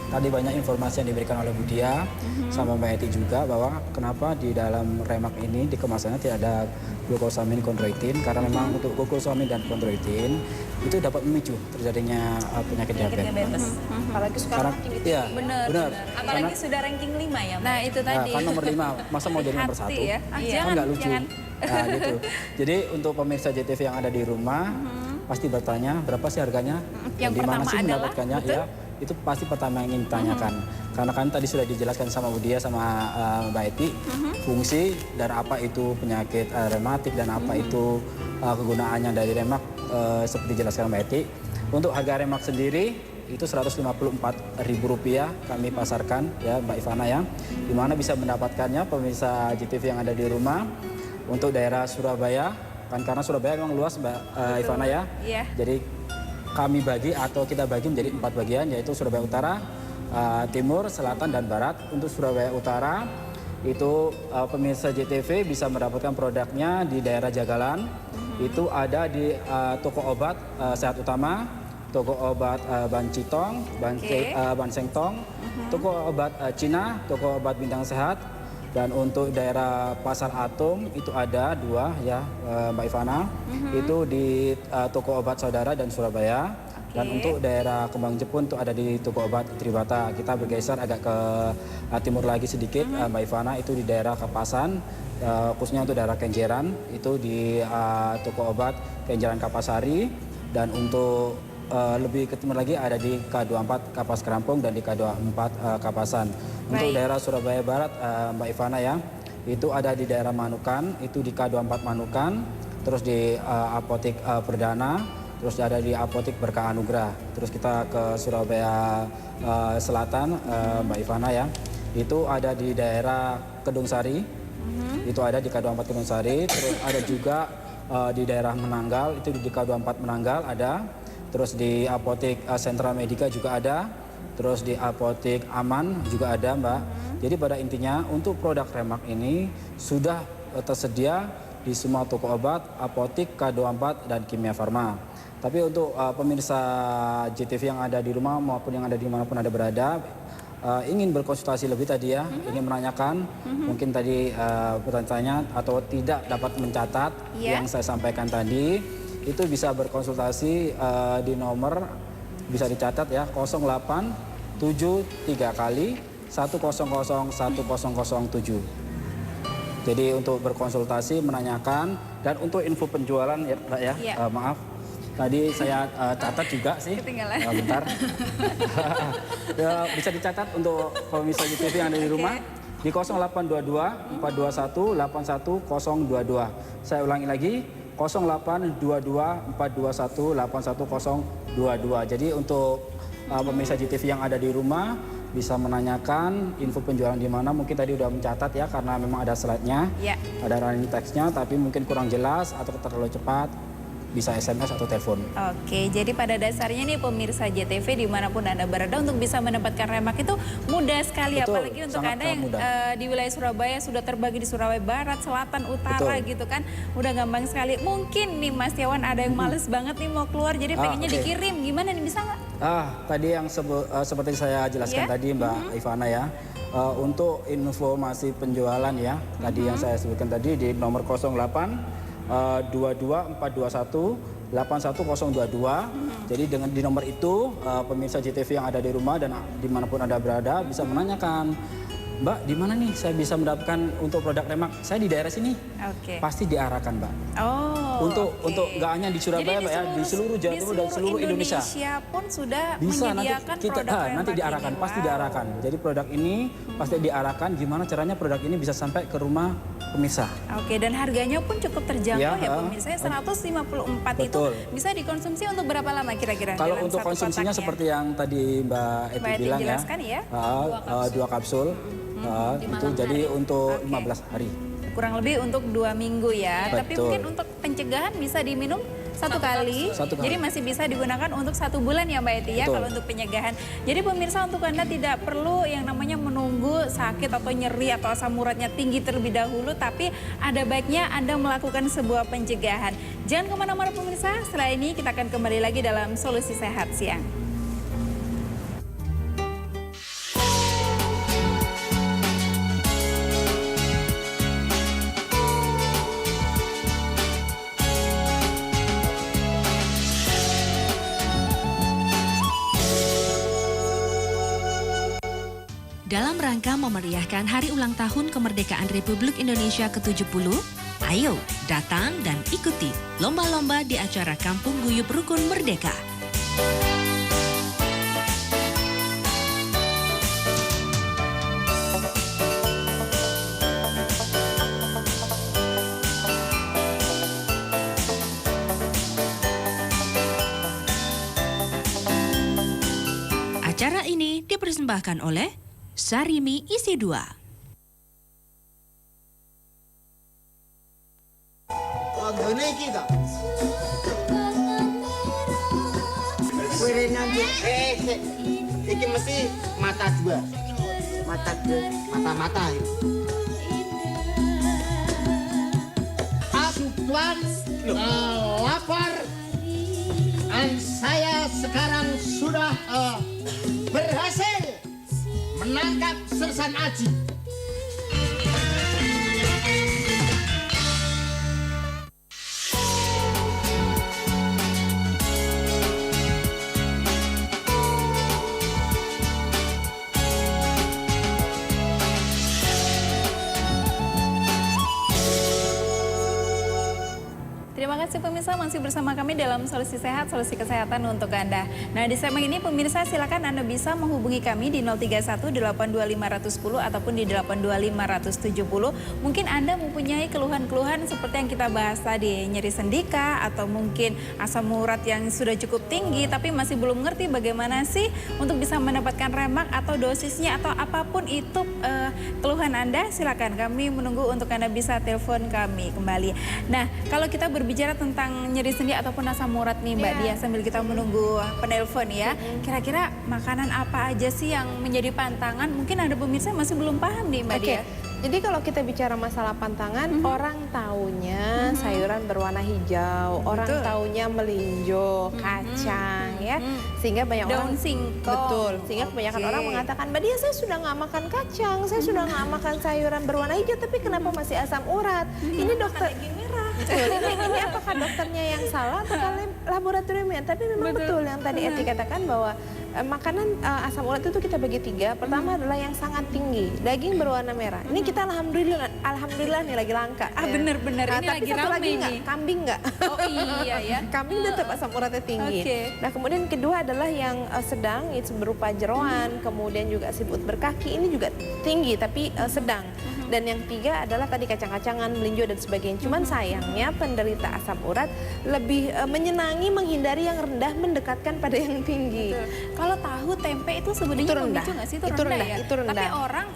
Speaker 8: tadi banyak informasi yang diberikan oleh Bu Dia sama Mbak Eti juga bahwa kenapa di dalam Remak ini di kemasannya tidak ada glukosamin kondroitin, karena memang untuk glukosamin dan kondroitin itu dapat memicu terjadinya penyakit diabetes.
Speaker 2: Apalagi sekarang tinggi.
Speaker 8: Iya,
Speaker 1: Benar.
Speaker 9: Apalagi sudah ranking 5 ya, Mbak.
Speaker 1: Nah itu tadi.
Speaker 8: kan nomor 5, masa mau jadi nomor 1?
Speaker 1: Hati ya. Ah,
Speaker 8: Kan
Speaker 1: jangan,
Speaker 8: nggak lucu.
Speaker 1: jangan.
Speaker 8: Nah, gitu. Jadi untuk pemirsa JTV yang ada di rumah pasti bertanya berapa sih harganya?
Speaker 1: Yang
Speaker 8: di mana
Speaker 1: pertama
Speaker 8: sih
Speaker 1: adalah,
Speaker 8: mendapatkannya?
Speaker 1: betul?
Speaker 8: Ya, itu pasti pertama yang ingin ditanyakan. Karena kan tadi sudah dijelaskan sama Bu Dia sama Mbak Eti fungsi dan apa itu penyakit rematik dan apa itu kegunaannya dari Remak seperti dijelaskan Mbak Eti. Untuk harga Remak sendiri itu Rp154.000 kami pasarkan ya Mbak Ivana ya. Di mana bisa mendapatkannya pemirsa JTV yang ada di rumah. Untuk daerah Surabaya, kan karena Surabaya memang luas Mbak Ivana ya.
Speaker 1: Iya.
Speaker 8: Jadi kami bagi atau kita bagi menjadi 4 bagian, yaitu Surabaya Utara, Timur, Selatan, dan Barat. Untuk Surabaya Utara itu pemirsa JTV bisa mendapatkan produknya di daerah Jagalan. Itu ada di toko obat Sehat Utama, toko obat Ban Citong, Ban Sengtong, toko obat Cina, toko obat Bintang Sehat. Dan untuk daerah Pasar Atom itu ada 2 ya Mbak Ivana, itu di toko obat Saudara dan Surabaya. Dan untuk daerah Kembang Jepun itu ada di toko obat Tribata. Kita bergeser agak ke timur lagi sedikit Mbak Ivana, itu di daerah Kapasan, khususnya untuk daerah Kenjeran, itu di toko obat Kenjeran Kapasari. Dan untuk lebih ke timur lagi ada di K24 Kapas Kerampung dan di K24 Kapasan. Untuk daerah Surabaya Barat Mbak Ivana ya, itu ada di daerah Manukan, itu di K24 Manukan, terus di Apotik Perdana, terus ada di Apotik Berkah Anugrah. Terus kita ke Surabaya Selatan Mbak Ivana ya, itu ada di daerah Kedung Sari, itu ada di K24 Kedung Sari. Terus ada juga di daerah Menanggal, itu di K24 Menanggal ada. Terus di Apotik Sentra Medika juga ada. Terus di Apotik Aman juga ada Mbak. Jadi pada intinya untuk produk Remak ini sudah tersedia di semua toko obat, apotik, K24 dan Kimia Farma. Tapi untuk pemirsa JTV yang ada di rumah maupun yang ada dimanapun ada berada, ingin berkonsultasi lebih tadi ya, ingin menanyakan, mungkin tadi bertanya atau tidak dapat mencatat yang saya sampaikan tadi, itu bisa berkonsultasi di nomor, bisa dicatat ya, 0873 kali 100 1007. Jadi untuk berkonsultasi, menanyakan, dan untuk info penjualan ya Mbak ya, maaf. Tadi saya catat juga sih, bentar. Ya, bisa dicatat untuk pemirsa JTV yang ada di rumah di 0822 421 81022. Saya ulangi lagi, 0822 421 81022. Jadi untuk pemirsa JTV yang ada di rumah bisa menanyakan info penjualan di mana. Mungkin tadi udah mencatat ya, karena memang ada slide-nya, ada running text-nya, tapi mungkin kurang jelas atau terlalu cepat, bisa SMS atau telepon.
Speaker 1: Oke, jadi pada dasarnya nih pemirsa JTV dimanapun Anda berada untuk bisa mendapatkan Remak itu mudah sekali.
Speaker 8: Betul,
Speaker 1: apalagi untuk
Speaker 8: sangat
Speaker 1: Anda yang di wilayah Surabaya sudah terbagi di Surabaya Barat, Selatan, Utara gitu kan. Udah gampang sekali. Mungkin nih Mas Tiawan ada yang males banget nih mau keluar, jadi pengennya dikirim. Gimana nih, bisa nggak?
Speaker 8: Tadi yang seperti saya jelaskan tadi Mbak Ivana ya, untuk informasi penjualan ya, tadi yang saya sebutkan tadi di nomor 08 22 421 81022. Jadi dengan di nomor itu pemirsa JTV yang ada di rumah dan dimanapun Anda berada bisa menanyakan, Mbak, di mana nih saya bisa mendapatkan untuk produk Remak? Saya di daerah sini. Pasti diarahkan, Mbak. Untuk nggak hanya di Surabaya, Mbak ya, di seluruh Jawa Timur dan seluruh Indonesia
Speaker 1: pun sudah
Speaker 8: bisa
Speaker 1: menyediakan
Speaker 8: nanti kita
Speaker 1: produk
Speaker 8: nanti diarahkan, pasti diarahkan. Jadi produk ini pasti diarahkan. Gimana caranya produk ini bisa sampai ke rumah pemirsa?
Speaker 1: Oke, dan harganya pun cukup terjangkau ya pemirsa. 154 itu bisa dikonsumsi untuk berapa lama kira-kira?
Speaker 8: Kalau untuk konsumsinya seperti yang tadi Mbak Eti bilang ya, 2 kapsul. Itu jadi untuk 15 hari.
Speaker 1: Kurang lebih untuk 2 minggu ya. Tapi mungkin untuk pencegahan bisa diminum satu kali. Jadi masih bisa digunakan untuk 1 bulan ya Mbak Eti ya, kalau untuk pencegahan. Jadi pemirsa, untuk Anda tidak perlu yang namanya menunggu sakit atau nyeri atau asam uratnya tinggi terlebih dahulu, tapi ada baiknya Anda melakukan sebuah pencegahan. Jangan kemana-mana pemirsa, setelah ini kita akan kembali lagi dalam Solusi Sehat Siang.
Speaker 3: dalam rangka memeriahkan Hari Ulang Tahun Kemerdekaan Republik Indonesia ke-70, ayo datang dan ikuti lomba-lomba di acara Kampung Guyup Rukun Merdeka. Acara ini dipersembahkan oleh Sarimi Isi 2.
Speaker 10: Iki mesti mata dua, mata Asupan lapar, dan saya sekarang sudah berhasil menangkap Sersan Aji.
Speaker 1: Terima kasih pemirsa, masih bersama kami dalam Solusi Sehat, Solusi Kesehatan untuk Anda. Nah, di segmen ini pemirsa silakan Anda bisa menghubungi kami di 031 82510 ataupun di 82570. Mungkin Anda mempunyai keluhan-keluhan seperti yang kita bahas tadi, nyeri sendika atau mungkin asam urat yang sudah cukup tinggi tapi masih belum ngerti bagaimana sih untuk bisa mendapatkan remak atau dosisnya atau apapun itu keluhan Anda, silakan kami menunggu untuk Anda bisa telepon kami kembali. Nah, kalau kita berbicara tentang nyeri sendi ataupun asam urat nih Mbak Dia, sambil kita menunggu penelpon ya, kira-kira makanan apa aja sih yang menjadi pantangan? Mungkin ada pemirsa yang masih belum paham nih Mbak Dia.
Speaker 2: Jadi kalau kita bicara masalah pantangan, orang taunya sayuran berwarna hijau, orang taunya melinjo, kacang ya, sehingga banyak orang
Speaker 1: singkong.
Speaker 2: Betul, sehingga kebanyakan orang mengatakan, Mbak Dia saya sudah nggak makan kacang, saya sudah nggak makan sayuran berwarna hijau, tapi kenapa masih asam urat? Ini dokter betul, ini apakah dokternya yang salah atau laboratoriumnya? Tapi memang betul yang tadi Eti katakan bahwa makanan asam urat itu kita bagi 3. Pertama adalah yang sangat tinggi, daging berwarna merah. Ini kita alhamdulillah nih lagi langka.
Speaker 1: Bener-bener ini lagi ramai nih.
Speaker 2: Kambing nggak?
Speaker 1: Oh iya ya.
Speaker 2: Kambing tetap asam uratnya tinggi. Nah kemudian kedua adalah yang sedang, itu berupa jeroan, kemudian juga siput berkaki, ini juga tinggi tapi sedang. Dan yang 3 adalah tadi kacang-kacangan, melinjo dan sebagainya. Cuman sayangnya penderita asam urat lebih menyenangi menghindari yang rendah, mendekatkan pada yang tinggi.
Speaker 1: Kalau tahu tempe itu sebenarnya memicu nggak sih? Itu rendah ya?
Speaker 2: Itu rendah.
Speaker 1: Tapi orang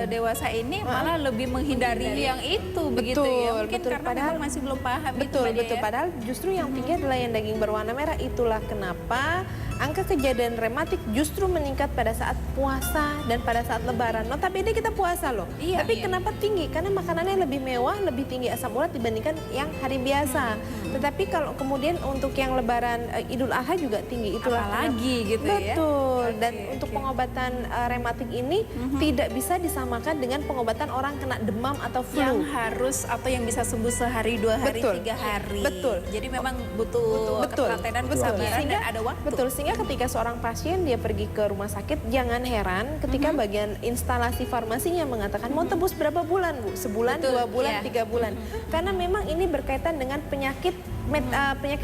Speaker 1: dewasa ini malah lebih menghindari yang itu begitu ya. Mungkin karena
Speaker 2: padahal
Speaker 1: memang masih belum paham.
Speaker 2: Betul. Padahal justru yang tinggi adalah yang daging berwarna merah. Itulah kenapa angka kejadian rematik justru meningkat pada saat puasa dan pada saat lebaran. Notabene kita puasa loh. Tapi kenapa tinggi? Karena makanannya lebih mewah, lebih tinggi asam urat dibandingkan yang hari biasa. Tetapi kalau kemudian untuk yang lebaran Idul Adha juga tinggi. Itulah
Speaker 1: apalagi gitu ya.
Speaker 2: Betul. Dan untuk pengobatan rematik ini tidak bisa disamakan dengan pengobatan orang kena demam atau flu.
Speaker 1: Yang harus atau yang bisa sembuh sehari, 2 hari, 3 hari.
Speaker 2: Betul.
Speaker 1: Jadi memang butuh ketelatenan, kesabaran dan ada waktu.
Speaker 2: Betul. Sehingga ketika seorang pasien dia pergi ke rumah sakit, jangan heran ketika bagian instalasi farmasinya mengatakan mau tebus berapa bulan Bu? Sebulan, 2 bulan, 3 bulan. Karena memang ini berkaitan dengan penyakit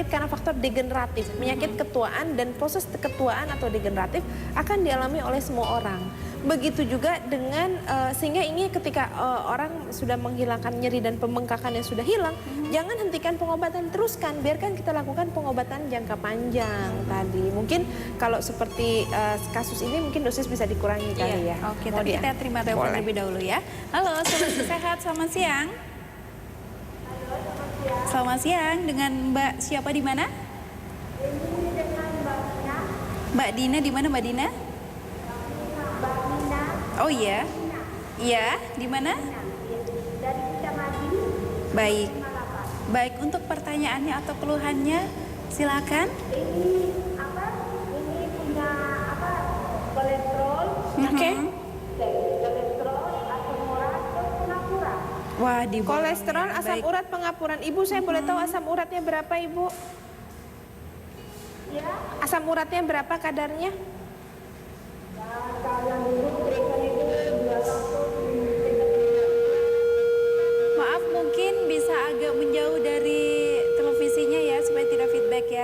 Speaker 2: karena faktor degeneratif, penyakit ketuaan, dan proses ketuaan atau degeneratif akan dialami oleh semua orang. Begitu juga dengan sehingga ini ketika orang sudah menghilangkan nyeri dan pembengkakan yang sudah hilang, jangan hentikan pengobatan, teruskan, biarkan kita lakukan pengobatan jangka panjang tadi. Mungkin kalau seperti kasus ini mungkin dosis bisa dikurangi kali ya.
Speaker 1: Oke, tapi kita terima telepon terlebih dahulu ya. Halo, Solusi Sehat, selamat siang. Selamat siang, dengan Mbak siapa di mana? Mbak Dina di mana Mbak Dina? Oh iya. Iya, di mana? Baik. Baik, untuk pertanyaannya atau keluhannya silakan.
Speaker 11: Ini punya kolesterol.
Speaker 1: Oke.
Speaker 11: Kolesterol, asam urat, pengapuran.
Speaker 1: Wah, di
Speaker 2: kolesterol, asam urat, pengapuran. Ibu, saya boleh tahu asam uratnya berapa, Ibu?
Speaker 11: Ya.
Speaker 2: Asam uratnya berapa kadarnya?
Speaker 11: Kalau yang dulu periksa itu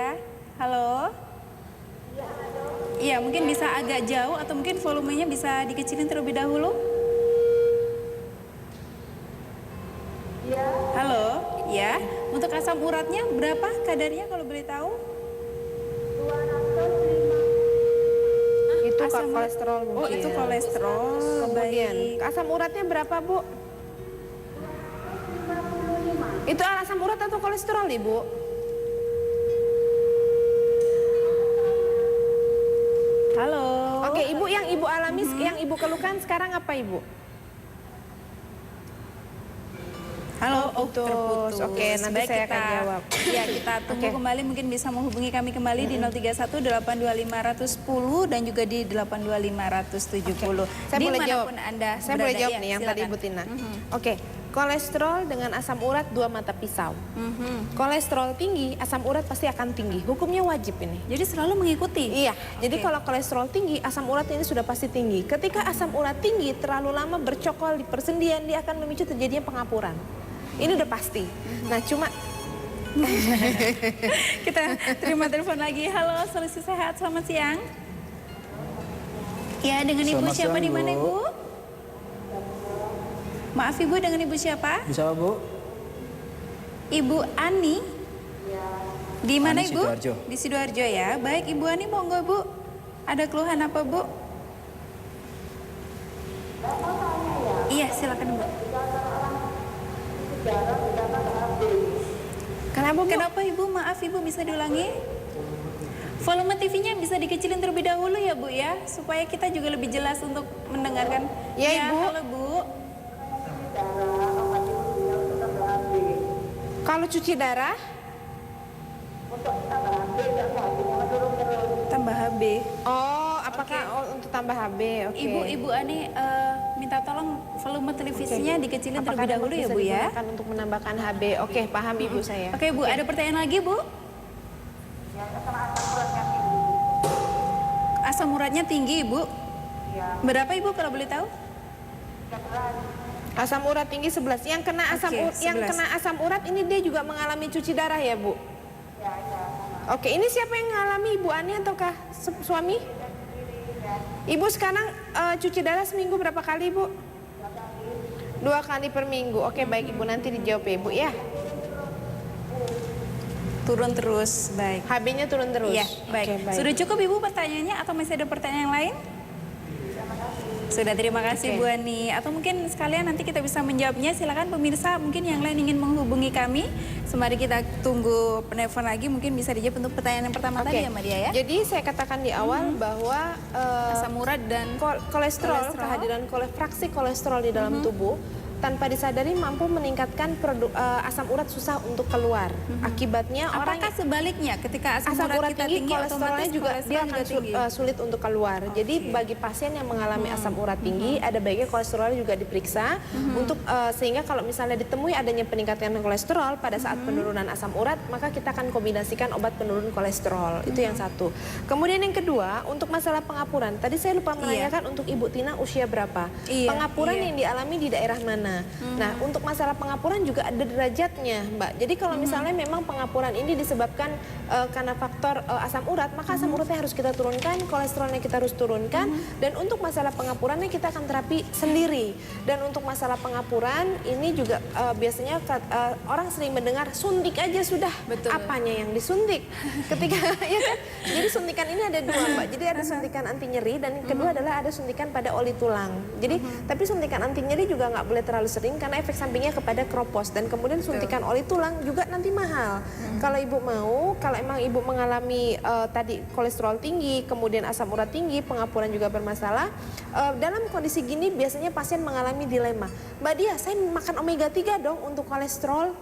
Speaker 1: ya. Halo. Iya, mungkin bisa agak jauh atau mungkin volumenya bisa dikecilin terlebih dahulu. Halo, ya. Untuk asam uratnya berapa kadarnya kalau boleh tahu?
Speaker 2: Itu
Speaker 1: Asam urat.
Speaker 2: kolesterol mungkin.
Speaker 1: Oh, itu kolesterol.
Speaker 2: Kemudian
Speaker 1: Baik.
Speaker 2: asam uratnya berapa, Bu? Itu asam urat atau kolesterol, Ibu?
Speaker 1: Halo.
Speaker 2: Oke, Ibu, yang Ibu alami, yang Ibu keluhkan sekarang apa, Ibu?
Speaker 1: Halo,
Speaker 2: Oh, putus. Oke, nanti
Speaker 1: Baik,
Speaker 2: saya akan
Speaker 1: kita-
Speaker 2: jawab.
Speaker 1: Ya, kita tunggu
Speaker 2: Oke.
Speaker 1: kembali, mungkin bisa menghubungi kami kembali di 031-825-110 dan juga di 825-170.
Speaker 2: Saya boleh jawab.
Speaker 1: Dimanapun Anda
Speaker 2: Saya boleh
Speaker 1: berada.
Speaker 2: jawab
Speaker 1: Ya,
Speaker 2: nih yang tadi
Speaker 1: silakan.
Speaker 2: Ibu Tina. Oke, kolesterol dengan asam urat dua mata pisau. Kolesterol tinggi, asam urat pasti akan tinggi. Hukumnya wajib ini.
Speaker 1: Jadi selalu mengikuti.
Speaker 2: Iya, jadi kalau kolesterol tinggi, asam urat ini sudah pasti tinggi. Ketika asam urat tinggi, terlalu lama bercokol di persendian, dia akan memicu terjadinya pengapuran. Ini udah pasti. Nah, cuma
Speaker 1: Kita terima telepon lagi. Halo, Solusi Sehat, selamat siang. Ya, dengan Ibu
Speaker 8: Selamat
Speaker 1: siapa
Speaker 8: siang,
Speaker 1: di mana,
Speaker 8: Bu.
Speaker 1: Ibu? Maaf Ibu, dengan Ibu siapa?
Speaker 8: Bisa Bu?
Speaker 1: Ibu Ani. Di mana
Speaker 8: Ani
Speaker 1: Ibu?
Speaker 8: Sidoarjo.
Speaker 1: Di Sidoarjo ya. Baik Ibu Ani, monggo Bu. Ada keluhan apa Bu? Iya, silakan Bu.
Speaker 2: kenapa, Bu?
Speaker 1: Kenapa Ibu? Maaf Ibu, bisa diulangi? Volume TV-nya bisa dikecilin terlebih dahulu ya Bu ya, supaya kita juga lebih jelas untuk mendengarkan.
Speaker 2: Ya, Ibu.
Speaker 1: Halo Bu.
Speaker 2: Kalau cuci darah,
Speaker 1: Tambah HB.
Speaker 2: oh, apakah untuk tambah HB? Oke.
Speaker 1: Ibu Ani minta tolong volume televisinya dikecilin
Speaker 2: Apakah
Speaker 1: terlebih dahulu ya
Speaker 2: bisa
Speaker 1: Bu ya.
Speaker 2: digunakan untuk menambahkan HB? Oke, paham Ibu saya.
Speaker 1: Oke Bu, ada pertanyaan lagi Bu? Asam uratnya tinggi Ibu? Berapa Ibu kalau boleh tahu?
Speaker 2: Asam urat tinggi 11. Yang kena asam
Speaker 1: Oke,
Speaker 2: yang
Speaker 1: 11.
Speaker 2: kena asam urat ini dia juga mengalami cuci darah ya, Bu? Oke, ini siapa yang mengalami, Ibu Ani ataukah suami? Ibu sekarang cuci darah seminggu berapa kali, Bu? 2 kali per minggu. Oke, baik Ibu, nanti dijawab ya, Bu ya.
Speaker 1: Turun terus, baik.
Speaker 2: HB-nya turun terus.
Speaker 1: Iya, baik.
Speaker 2: Oke, baik.
Speaker 1: Sudah cukup Ibu pertanyaannya atau masih ada pertanyaan yang lain? Sudah, terima kasih
Speaker 2: Oke.
Speaker 1: Bu Ani. Atau mungkin sekalian nanti kita bisa menjawabnya. Silakan pemirsa, mungkin yang lain ingin menghubungi kami. Sembari kita tunggu penelpon lagi, mungkin bisa dijawab untuk pertanyaan yang pertama
Speaker 2: Oke.
Speaker 1: tadi ya Madia ya.
Speaker 2: Jadi saya katakan di awal bahwa
Speaker 1: Asam urat dan
Speaker 2: kolesterol,
Speaker 1: kolesterol.
Speaker 2: kehadiran fraksi kolesterol di dalam tubuh tanpa disadari mampu meningkatkan asam urat susah untuk keluar. Akibatnya orang
Speaker 1: Apakah sebaliknya ketika asam,
Speaker 2: asam urat
Speaker 1: kita
Speaker 2: tinggi, kolesterolnya juga
Speaker 1: kolesterol
Speaker 2: dia akan
Speaker 1: tinggi?
Speaker 2: sulit untuk keluar. Jadi bagi pasien yang mengalami asam urat tinggi, ada baiknya kolesterolnya juga diperiksa untuk sehingga kalau misalnya ditemui adanya peningkatan kolesterol pada saat penurunan asam urat, maka kita akan kombinasikan obat penurun kolesterol. Itu yang satu. Kemudian yang kedua, untuk masalah pengapuran. Tadi saya lupa menanyakan untuk Ibu Tina usia berapa.
Speaker 1: Iya,
Speaker 2: Pengapuran
Speaker 1: iya.
Speaker 2: yang dialami di daerah mana. Nah, untuk masalah pengapuran juga ada derajatnya, Mbak. Jadi kalau misalnya memang pengapuran ini disebabkan karena faktor asam urat, maka asam uratnya harus kita turunkan, kolesterolnya kita harus turunkan, dan untuk masalah pengapurannya kita akan terapi sendiri. Dan untuk masalah pengapuran ini juga biasanya orang sering mendengar suntik aja sudah.
Speaker 1: Betul.
Speaker 2: Apanya yang disuntik? Ketika ya kan? Jadi suntikan ini ada dua, Mbak. Jadi ada suntikan anti nyeri dan yang kedua adalah ada suntikan pada oli tulang. Jadi tapi suntikan anti nyeri juga nggak boleh terlalu sering karena efek sampingnya kepada kropos, dan kemudian suntikan oli tulang juga nanti mahal. Kalau Ibu mau, kalau emang Ibu mengalami tadi kolesterol tinggi, kemudian asam urat tinggi, pengapuran juga bermasalah, dalam kondisi gini biasanya pasien mengalami dilema. Mbak Dia, saya makan omega 3 dong untuk kolesterol.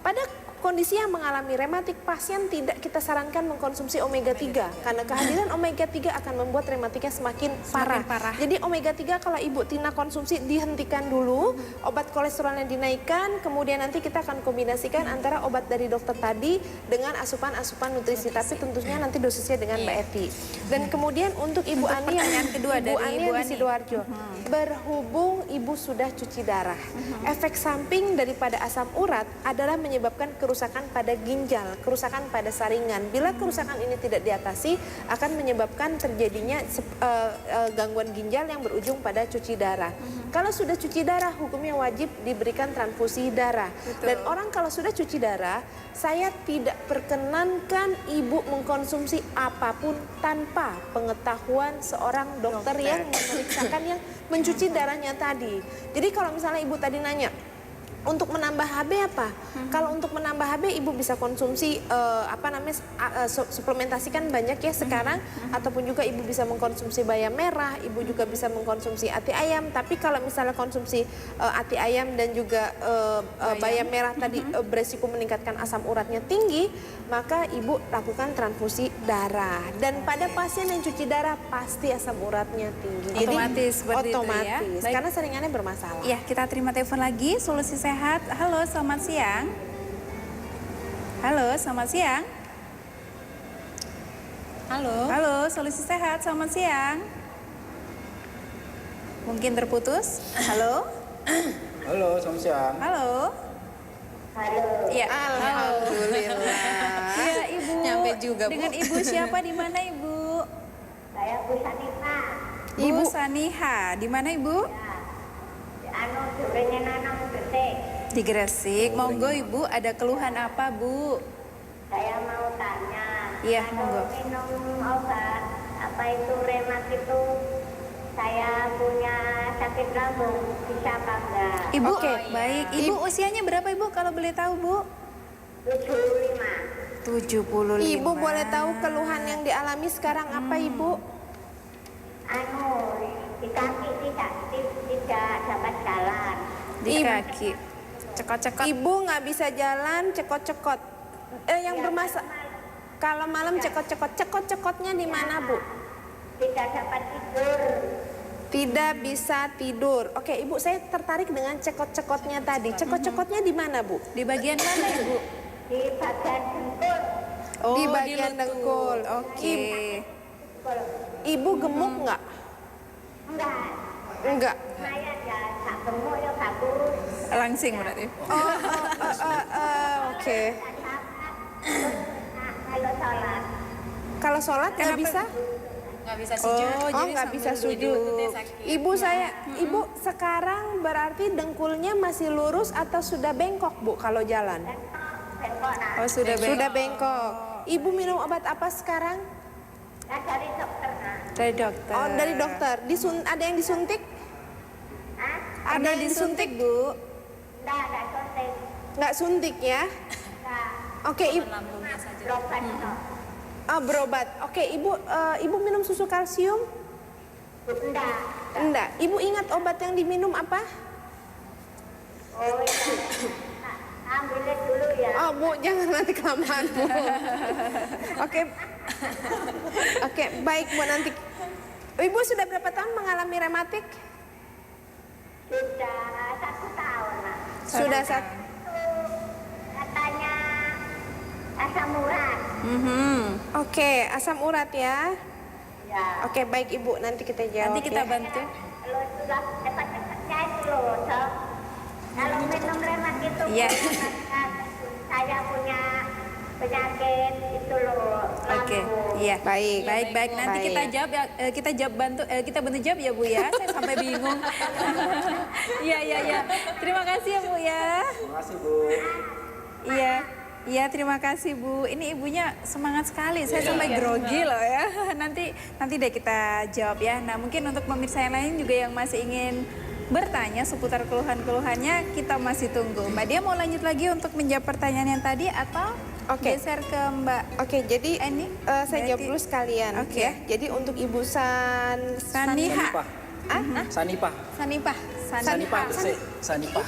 Speaker 2: Pada kondisi yang mengalami rematik, pasien tidak kita sarankan mengkonsumsi omega 3 karena kehadiran omega 3 akan membuat rematiknya semakin parah. Jadi omega 3 kalau Ibu Tina konsumsi dihentikan dulu, obat kolesterolnya dinaikkan, kemudian nanti kita akan kombinasikan antara obat dari dokter tadi dengan asupan-asupan nutrisi, tapi tentunya nanti dosisnya dengan Mbak Eti. Dan kemudian untuk Ibu Ani yang
Speaker 1: kedua
Speaker 2: Ibu
Speaker 1: dari
Speaker 2: Ani
Speaker 1: Ibu
Speaker 2: yang di
Speaker 1: Ani.
Speaker 2: Sidoarjo, berhubung Ibu sudah cuci darah, efek samping daripada asam urat adalah menyebabkan kerusakan pada ginjal, kerusakan pada saringan. Bila kerusakan ini tidak diatasi, akan menyebabkan terjadinya gangguan ginjal yang berujung pada cuci darah. Kalau sudah cuci darah, hukumnya wajib diberikan transfusi darah. Dan orang kalau sudah cuci darah, saya tidak perkenankan ibu mengkonsumsi apapun tanpa pengetahuan seorang dokter yang memeriksakan yang mencuci darahnya tadi. Jadi kalau misalnya ibu tadi nanya, untuk menambah HB apa? Kalau untuk menambah HB ibu bisa konsumsi suplementasikan banyak ya sekarang, ataupun juga ibu bisa mengkonsumsi bayam merah, ibu juga bisa mengkonsumsi ati ayam. Tapi kalau misalnya konsumsi ati ayam dan juga bayam merah tadi beresiko meningkatkan asam uratnya tinggi, maka ibu lakukan transfusi darah. Dan pada pasien yang cuci darah pasti asam uratnya tinggi.
Speaker 1: Otomatis seperti itu ya. Baik.
Speaker 2: Karena saringannya bermasalah.
Speaker 1: Ya, kita terima telepon lagi, Solusi Sehat. Halo, selamat siang. Halo, selamat siang. Halo, Solusi Sehat, selamat siang. Mungkin terputus. Halo.
Speaker 8: Halo, selamat siang.
Speaker 1: Halo. Ya,
Speaker 2: Alhamdulillah.
Speaker 1: Ya, Ibu.
Speaker 9: Nyampe juga, Bu.
Speaker 1: Dengan Ibu siapa, di mana Ibu?
Speaker 11: Saya Bu Sanifa.
Speaker 1: Ibu Saniha, di mana Ibu?
Speaker 11: Anu durenya nanam Gresik.
Speaker 1: Di Gresik. Monggo Ibu, ada keluhan apa Bu?
Speaker 11: Saya mau tanya.
Speaker 1: Iya,
Speaker 11: Anu
Speaker 1: monggo.
Speaker 11: minum obat apa itu remat itu saya punya sakit lambung, bisa apa enggak?
Speaker 1: Ibu, baik. Ibu usianya berapa Ibu kalau boleh tahu Bu?
Speaker 11: 75.
Speaker 1: 75.
Speaker 2: Ibu boleh tahu keluhan yang dialami sekarang apa Ibu?
Speaker 11: Anu di kaki tidak dapat jalan.
Speaker 1: Di kaki. Cekot-cekot.
Speaker 2: Ibu nggak bisa jalan, cekot-cekot. Yang bermasalah. Kalau malam cekot-cekot, cekot-cekotnya di mana Bu?
Speaker 11: Tidak dapat tidur.
Speaker 2: Tidak bisa tidur. Oke, Ibu, saya tertarik dengan cekot-cekotnya tadi. Cekot-cekotnya di mana Bu?
Speaker 1: Di bagian mana Ibu?
Speaker 11: Di bagian dengkul.
Speaker 1: Oh,
Speaker 2: di bagian
Speaker 1: lutut.
Speaker 2: dengkul. Oke. Ibu gemuk nggak?
Speaker 11: Enggak.
Speaker 2: Enggak.
Speaker 11: Saya ya tak gemuk ya tak kurus.
Speaker 1: Langsing berarti.
Speaker 2: Oke.
Speaker 11: Kalau sholat.
Speaker 2: Kalau sholat nggak bisa?
Speaker 9: Nggak bisa sujud.
Speaker 2: Oh, nggak bisa sujud. Ibu Ibu sekarang berarti dengkulnya masih lurus atau sudah bengkok Bu kalau jalan?
Speaker 11: Bengkok nah.
Speaker 1: Oh, sudah bengkok.
Speaker 2: Sudah bengkok. Ibu minum obat apa sekarang?
Speaker 11: Nah, dari dokter nah.
Speaker 1: Dari dokter.
Speaker 2: Oh, dari dokter. Ada yang disuntik?
Speaker 11: Hah?
Speaker 2: Ada yang disuntik Bu?
Speaker 11: Enggak suntik.
Speaker 2: Nggak suntik ya?
Speaker 11: Enggak.
Speaker 2: Oke, Ibu.
Speaker 11: Berobat no.
Speaker 2: Berobat. Oke, Ibu minum susu kalsium?
Speaker 11: Enggak.
Speaker 2: Enggak. Ibu ingat obat yang diminum apa?
Speaker 11: Oh iya. Nah, ambilnya dulu ya.
Speaker 2: Oh Bu, jangan nanti kelamaan Bu. Oke. Oke, baik Bu nanti. Ibu sudah berapa tahun mengalami rematik?
Speaker 11: Sudah 1 tahun nah.
Speaker 2: Sudah satu.
Speaker 11: Katanya asam urat.
Speaker 2: Oke, asam urat ya.
Speaker 11: Ya.
Speaker 2: Oke, baik Ibu, nanti kita jawab.
Speaker 1: Nanti kita
Speaker 2: ya.
Speaker 1: bantu.
Speaker 11: Kalau sudah cepat-cepatnya itu loh, Sob. Kalau minum remat itu
Speaker 1: Iya.
Speaker 11: saya punya penyakit itu loh.
Speaker 1: Oke,
Speaker 11: lambung.
Speaker 1: iya.
Speaker 2: Baik.
Speaker 1: Baik. Nanti
Speaker 2: Baik.
Speaker 1: kita jawab ya, kita bantu jawab ya Bu ya. Saya sampai bingung. Iya. Terima kasih ya Bu ya.
Speaker 8: Terima kasih Bu.
Speaker 1: Iya, terima kasih Bu. Ini ibunya semangat sekali. Saya sampai grogi loh ya. Nanti deh kita jawab ya. Nah, mungkin untuk pemirsa yang lain juga yang masih ingin bertanya seputar keluhan-keluhannya, kita masih tunggu. Mbak Dia mau lanjut lagi untuk menjawab pertanyaan yang tadi atau geser ke Mbak
Speaker 2: Oke, jadi
Speaker 1: Eni?
Speaker 2: saya jawab dulu sekalian.
Speaker 1: Oke.
Speaker 2: Ya. Jadi untuk Ibu
Speaker 1: Saniha.
Speaker 8: Sanipah.
Speaker 1: Sanipah.
Speaker 8: Sanipah.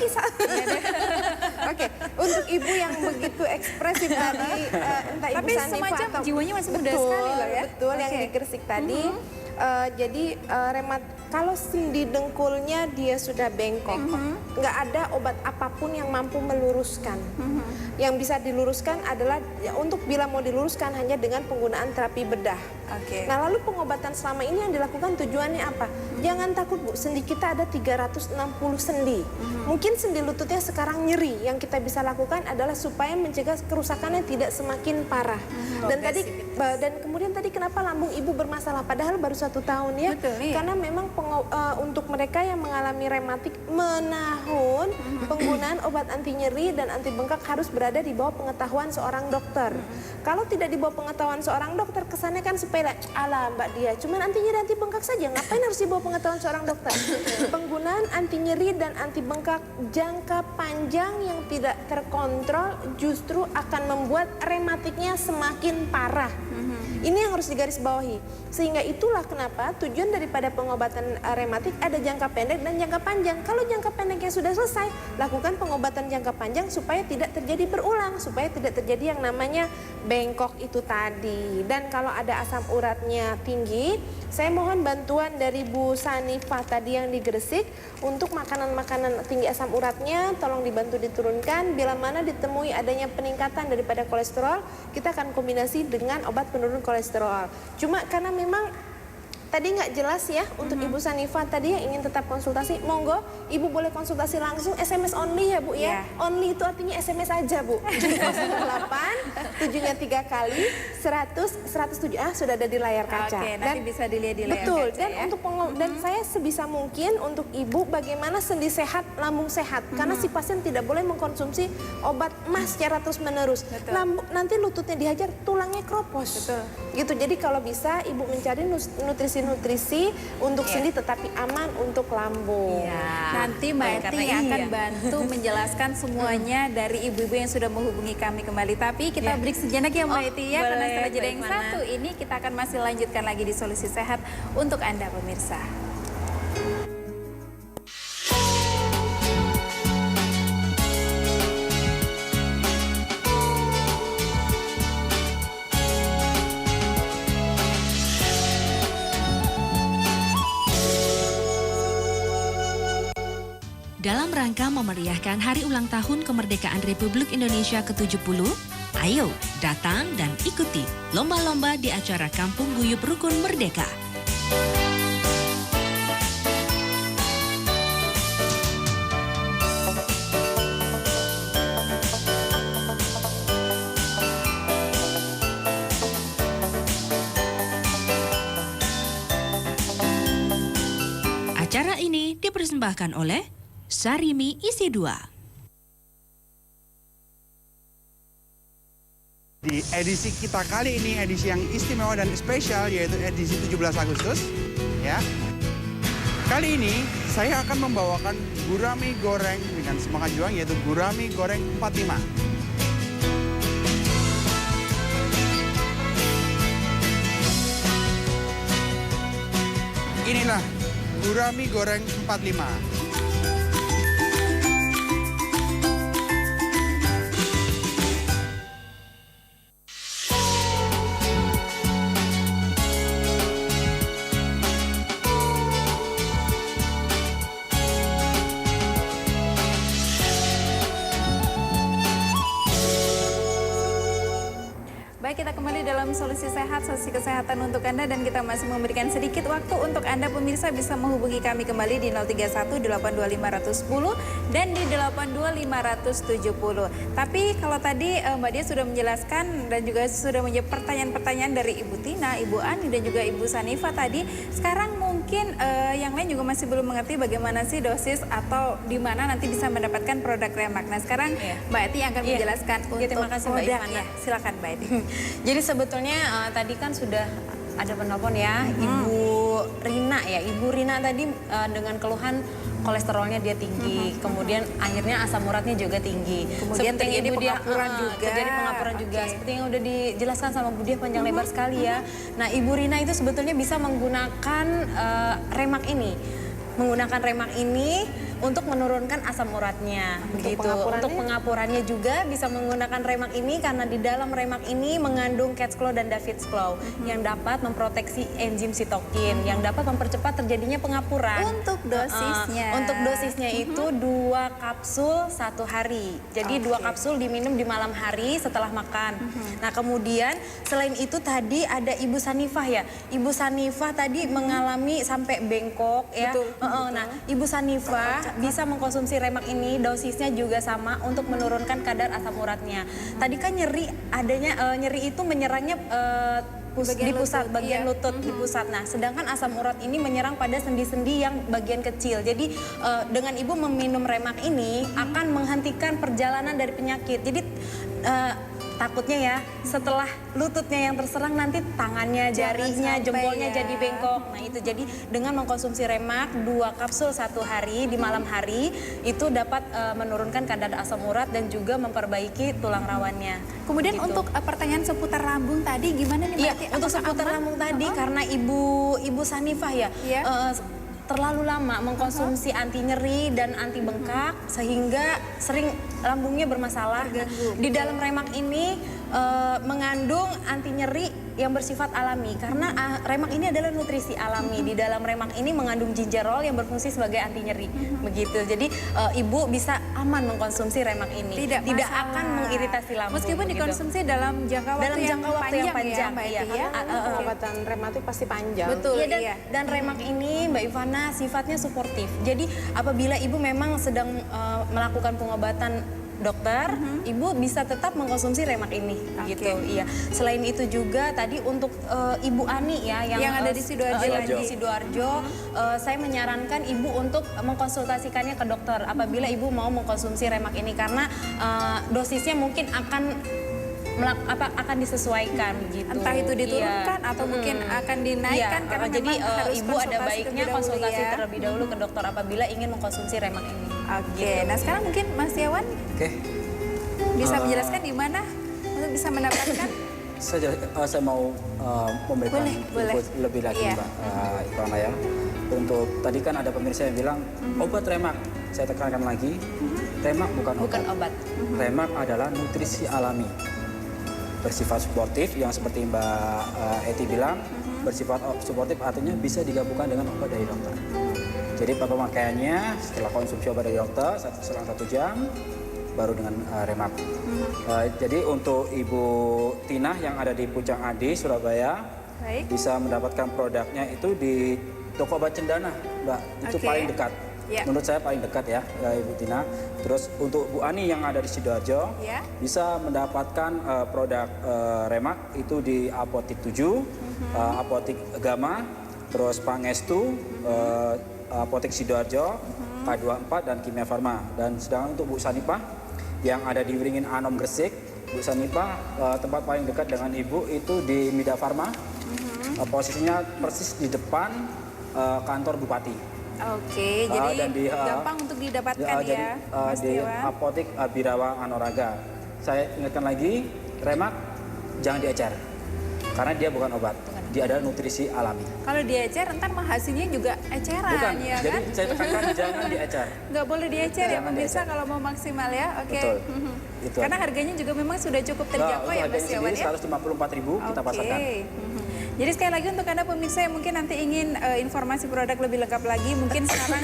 Speaker 2: Oke, untuk Ibu yang begitu ekspresif tadi, entah Ibu
Speaker 1: Tapi
Speaker 2: Sanifa
Speaker 1: semacam
Speaker 2: atau
Speaker 1: jiwanya masih muda sekali loh ya.
Speaker 2: Betul, yang
Speaker 1: Oke.
Speaker 2: di Gresik tadi. Jadi kalau sendi dengkulnya dia sudah bengkok, nggak ada obat apapun yang mampu meluruskan. Yang bisa diluruskan adalah untuk bila mau diluruskan hanya dengan penggunaan terapi bedah. Nah, lalu pengobatan selama ini yang dilakukan tujuannya apa? Jangan takut Bu, sendi kita ada 360 sendi. Mungkin sendi lututnya sekarang nyeri, yang kita bisa lakukan adalah supaya mencegah kerusakannya tidak semakin parah. Dan kemudian tadi kenapa lambung ibu bermasalah padahal baru 1 tahun ya? Karena memang untuk mereka yang mengalami rematik menahun, penggunaan obat anti nyeri dan anti bengkak harus berada di bawah pengetahuan seorang dokter. Kalau tidak di bawah pengetahuan seorang dokter, kesannya kan sepele, ala Mbak Dia, cuman anti nyeri anti bengkak saja, ngapain harus di bawah pengetahuan seorang dokter? Penggunaan anti nyeri dan anti bengkak jangka panjang yang tidak terkontrol justru akan membuat rematiknya semakin parah. Ini yang harus digarisbawahi. Sehingga itulah kenapa tujuan daripada pengobatan rematik ada jangka pendek dan jangka panjang. Kalau jangka pendeknya sudah selesai, lakukan pengobatan jangka panjang supaya tidak terjadi berulang, supaya tidak terjadi yang namanya bengkok itu tadi. Dan kalau ada asam uratnya tinggi, saya mohon bantuan dari Bu Sanifah tadi yang di Gresik untuk makanan-makanan tinggi asam uratnya, tolong dibantu diturunkan. Bila mana ditemui adanya peningkatan daripada kolesterol, kita akan kombinasi dengan obat penurun kolesterol. Cuma karena memang tadi nggak jelas ya untuk Ibu Sanifah tadi yang ingin tetap konsultasi, monggo Ibu boleh konsultasi langsung, SMS only ya Bu ya. Only itu artinya SMS aja Bu. Jadi 08 7-nya 3 kali 107 sudah ada di layar kaca.
Speaker 1: Nanti bisa dilihat di layar
Speaker 2: betul,
Speaker 1: kaca.
Speaker 2: dan untuk dan saya sebisa mungkin untuk Ibu bagaimana sendi sehat, lambung sehat. Karena si pasien tidak boleh mengkonsumsi obat emas secara terus menerus. Nanti lututnya dihajar, tulangnya kropos. Gitu. Jadi kalau bisa Ibu mencari nutrisi untuk sendi tetapi aman untuk lambung.
Speaker 1: Nanti Mbak Eti akan bantu menjelaskan semuanya dari ibu-ibu yang sudah menghubungi kami kembali. Tapi kita break sejenak ya Mbak Eti ya, karena setelah jeda yang satu ini kita akan masih lanjutkan lagi di Solusi Sehat untuk Anda pemirsa.
Speaker 3: Dalam rangka memeriahkan Hari Ulang Tahun Kemerdekaan Republik Indonesia ke-70, ayo datang dan ikuti lomba-lomba di acara Kampung Guyup Rukun Merdeka. Acara ini dipersembahkan oleh Sarimi Isi 2.
Speaker 12: Di edisi kita kali ini, edisi yang istimewa dan spesial, yaitu edisi 17 Agustus. Ya. Kali ini saya akan membawakan gurami goreng dengan semangat juang, yaitu gurami goreng 45. Inilah gurami goreng 45.
Speaker 1: Baik, kita kembali dalam Solusi Sehat, solusi kesehatan untuk Anda, dan kita masih memberikan sedikit waktu untuk Anda pemirsa bisa menghubungi kami kembali di 031 825 110 dan di 825 170. Tapi kalau tadi Mbak Dia sudah menjelaskan dan juga sudah menjawab pertanyaan-pertanyaan dari Ibu Tina, Ibu Ani dan juga Ibu Sanifah tadi. Sekarang mungkin yang lain juga masih belum mengerti bagaimana sih dosis atau di mana nanti bisa mendapatkan produk Remak. Nah, sekarang Mbak Eti akan menjelaskan untuk
Speaker 9: terima kasih Mbak
Speaker 1: produknya. Silakan Mbak Eti.
Speaker 9: Jadi sebetulnya tadi kan sudah ada penelpon ya, Ibu Rina ya. Ibu Rina tadi dengan keluhan kolesterolnya dia tinggi, kemudian akhirnya asam uratnya juga tinggi.
Speaker 1: Kemudian terjadi pengapuran juga.
Speaker 9: Terjadi pengapuran juga. Seperti yang udah dijelaskan sama Bu Dia panjang lebar sekali ya. Nah, Ibu Rina itu sebetulnya bisa menggunakan Remak ini. Menggunakan Remak ini untuk menurunkan asam uratnya. Begitu. Untuk pengapurannya juga bisa menggunakan remak ini karena di dalam remak ini mengandung cat's claw dan David's claw yang dapat memproteksi enzim sitokin yang dapat mempercepat terjadinya pengapuran.
Speaker 1: Untuk dosisnya?
Speaker 9: Untuk dosisnya itu 2 kapsul 1 hari. Jadi 2 kapsul diminum di malam hari setelah makan. Nah kemudian selain itu tadi ada Ibu Sanifah ya. Ibu Sanifah tadi mengalami sampai bengkok ya. Nah Ibu Sanifah bisa mengkonsumsi remak ini, dosisnya juga sama untuk menurunkan kadar asam uratnya. Tadi kan nyeri adanya nyeri itu menyerangnya di pusat bagian lutut di pusat. Nah, sedangkan asam urat ini menyerang pada sendi-sendi yang bagian kecil. Jadi dengan Ibu meminum remak ini akan menghentikan perjalanan dari penyakit. Jadi takutnya ya setelah lututnya yang terserang nanti tangannya, jarinya, jempolnya jadi bengkok. Nah itu jadi dengan mengkonsumsi remak 2 kapsul 1 hari di malam hari itu dapat menurunkan kadar asam urat dan juga memperbaiki tulang rawannya.
Speaker 1: Kemudian untuk pertanyaan seputar lambung tadi gimana nih?
Speaker 9: Iya, untuk seputar lambung tadi karena Ibu Sanifah ya. Terlalu lama mengkonsumsi anti nyeri dan anti bengkak sehingga sering lambungnya bermasalah. Di dalam remak ini mengandung anti nyeri yang bersifat alami karena remak ini adalah nutrisi alami. Di dalam remak ini mengandung gingerol yang berfungsi sebagai anti nyeri. Begitu. Jadi Ibu bisa aman mengkonsumsi remak ini. Tidak akan mengiritasi lambung.
Speaker 1: Meskipun dikonsumsi dalam jangka waktu yang panjang ya, Mbak Ivana.
Speaker 2: Pengobatan rematik pasti panjang.
Speaker 1: Betul.
Speaker 9: Dan remak ini Mbak Ivana sifatnya suportif. Jadi apabila Ibu memang sedang melakukan pengobatan dokter, Ibu bisa tetap mengkonsumsi remak ini, gitu. Iya. Selain itu juga tadi untuk Ibu Ani ya yang ada di Sidoarjo, saya menyarankan Ibu untuk mengkonsultasikannya ke dokter apabila Ibu mau mengkonsumsi remak ini karena dosisnya mungkin akan disesuaikan gitu.
Speaker 1: Entah itu diturunkan atau mungkin akan dinaikkan karena
Speaker 9: jadi
Speaker 1: harus
Speaker 9: Ibu ada baiknya konsultasi
Speaker 1: ya.
Speaker 9: terlebih dahulu ke dokter apabila ingin mengkonsumsi remak ini.
Speaker 1: Oke. Nah sekarang mungkin Mas Yawan bisa menjelaskan di mana untuk bisa mendapatkan?
Speaker 8: Saya mau memberikan info lebih lagi Mbak Ivana ya. Untuk tadi kan ada pemirsa yang bilang obat remak. Saya tekankan lagi, remak bukan obat. Remak adalah nutrisi alami. Bersifat suportif yang seperti Mbak Eti bilang, bersifat suportif artinya bisa digabungkan dengan obat dari dokter. Jadi pemakaiannya setelah konsumsi obat dari dokter selang 1 jam baru dengan remak. Jadi untuk Ibu Tina yang ada di Pucang Adi, Surabaya, bisa mendapatkan produknya itu di toko obat Cendana, Mbak. Itu paling dekat. Menurut saya paling dekat ya, Ibu Tina. Terus untuk Bu Ani yang ada di Sidoarjo, bisa mendapatkan produk remak itu di Apotik 7, Apotik Gama, terus Pangestu, Apotik Sidoarjo, K24 dan Kimia Farma. Dan sedangkan untuk Bu Sanifah yang ada di Wiringin Anom Gresik, Bu Sanifah tempat paling dekat dengan Ibu itu di Mida Farma. Posisinya persis di depan kantor Bupati.
Speaker 1: Oke, jadi gampang untuk didapatkan ya, Mas
Speaker 8: di
Speaker 1: Dewan.
Speaker 8: Apotik Birawa Anoraga. Saya ingatkan lagi, remak jangan diecer, karena dia bukan obat. Dia adalah nutrisi alami.
Speaker 1: Kalau diecer, ntar mah hasilnya juga eceran,
Speaker 8: Bukan,
Speaker 1: ya
Speaker 8: jadi
Speaker 1: kan?
Speaker 8: saya tekankan jangan diecer.
Speaker 1: Nggak boleh diecer ya pemirsa kalau mau maksimal ya, oke.
Speaker 8: Betul. Itu
Speaker 1: Karena harganya juga memang sudah cukup terjangkau ya Mas Yawan ya.
Speaker 8: 154.000 kita pasarkan.
Speaker 1: Jadi sekali lagi untuk Anda pemirsa yang mungkin nanti ingin informasi produk lebih lengkap lagi, mungkin sekarang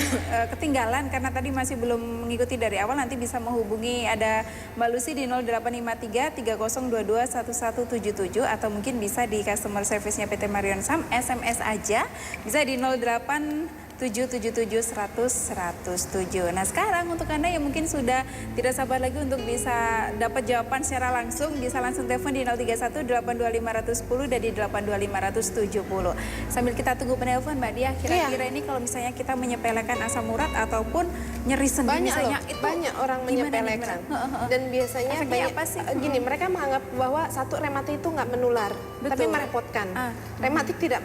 Speaker 1: ketinggalan karena tadi masih belum mengikuti dari awal, nanti bisa menghubungi ada Mbak Lucy di 0853 3022 1177 atau mungkin bisa di customer service-nya PT Marion Sam, SMS aja, bisa di 08 777-100-107. Nah sekarang untuk Anda yang mungkin sudah tidak sabar lagi untuk bisa dapat jawaban secara langsung, bisa langsung telepon di 031-825-110 dan di 825-170. Sambil kita tunggu penelpon Mbak Dia, kira-kira ini kalau misalnya kita menyepelekan asam urat ataupun nyeri sendi misalnya, itu
Speaker 2: banyak orang menyepelekan. Dan biasanya
Speaker 1: banyak apa sih?
Speaker 2: Gini, mereka menganggap bahwa satu rematik itu nggak menular, tapi merepotkan. Rematik tidak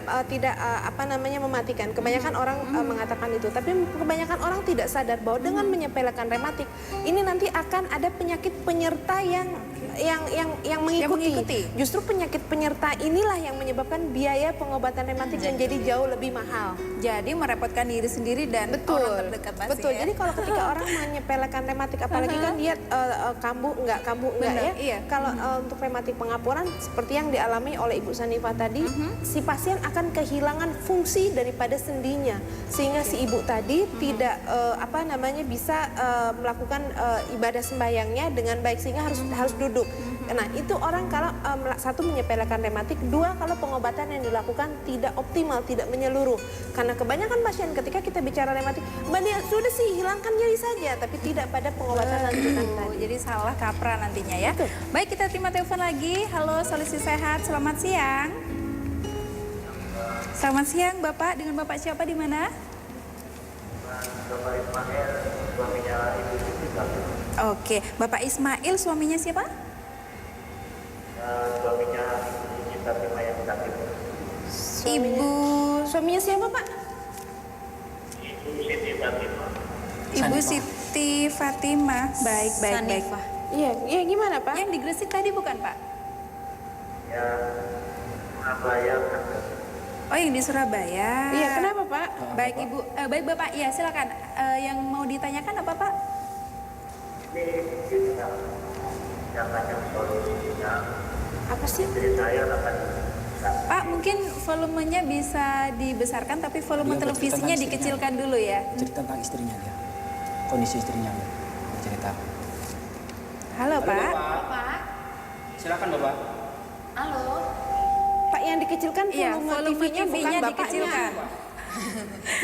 Speaker 2: mematikan. Kebanyakan orang mengatakan itu, tapi kebanyakan orang tidak sadar bahwa dengan menyepelekan rematik ini nanti akan ada penyakit penyerta yang yang mengikuti. Justru penyakit penyerta inilah yang menyebabkan biaya pengobatan rematik menjadi jauh lebih mahal.
Speaker 1: Jadi merepotkan diri sendiri dan orang terdekat pasti.
Speaker 2: Betul.
Speaker 1: Ya?
Speaker 2: Jadi kalau ketika orang menyepelekan rematik, apalagi kan dia kambuh enggak
Speaker 1: Benar,
Speaker 2: ya.
Speaker 1: iya.
Speaker 2: Kalau untuk rematik pengapuran seperti yang dialami oleh Ibu Sanifa tadi, si pasien akan kehilangan fungsi daripada sendinya, sehingga si ibu tadi tidak bisa melakukan ibadah sembahyangnya dengan baik, sehingga harus duduk. Nah, itu orang kalau satu menyepelekan rematik, dua kalau pengobatan yang dilakukan tidak optimal, tidak menyeluruh. Karena kebanyakan pasien ketika kita bicara rematik, Mbak Dia sudah sih hilangkan nyeri saja, tapi tidak pada pengobatan lanjutan tadi.
Speaker 1: Jadi salah kaprah nantinya ya. Baik, kita terima telepon lagi. Halo, Solusi Sehat. Selamat siang. Selamat siang, Bapak. Dengan Bapak siapa di mana?
Speaker 13: Bapak Ismail, suaminya Ibu Siti Fatimah.
Speaker 1: Oke, Bapak Ismail, suaminya siapa?
Speaker 13: Suaminya Ibu Siti Fatimah yang sakit.
Speaker 2: Suaminya siapa, Pak?
Speaker 13: Ibu Siti Fatimah.
Speaker 1: Ibu Siti Fatimah. Baik.
Speaker 2: Iya, gimana, Pak?
Speaker 1: Yang di Gresik tadi bukan, Pak?
Speaker 13: Ya, Surabaya.
Speaker 1: Oh, yang di Surabaya.
Speaker 2: Iya, kenapa, Pak?
Speaker 1: Baik, Ibu. Baik, Bapak. Ya, silakan. Yang mau ditanyakan apa, Pak?
Speaker 13: Ini kita jangan solusinya.
Speaker 2: Apa sih?
Speaker 13: Istri saya akan
Speaker 1: Pak, mungkin volumenya bisa dibesarkan, tapi volume
Speaker 8: Dia
Speaker 1: televisinya
Speaker 8: bercerita
Speaker 1: dikecilkan dulu ya.
Speaker 8: Cerita tentang istrinya dia. Kondisi istrinya dia. Cerita.
Speaker 1: Halo, Pak.
Speaker 8: Pak. Silakan, Bapak.
Speaker 9: Halo.
Speaker 2: Pak, yang dikecilkan
Speaker 1: Iya,
Speaker 2: volume
Speaker 1: volume
Speaker 2: TV-nya bukan
Speaker 1: TV-nya
Speaker 2: bapaknya.
Speaker 1: dikecilkan.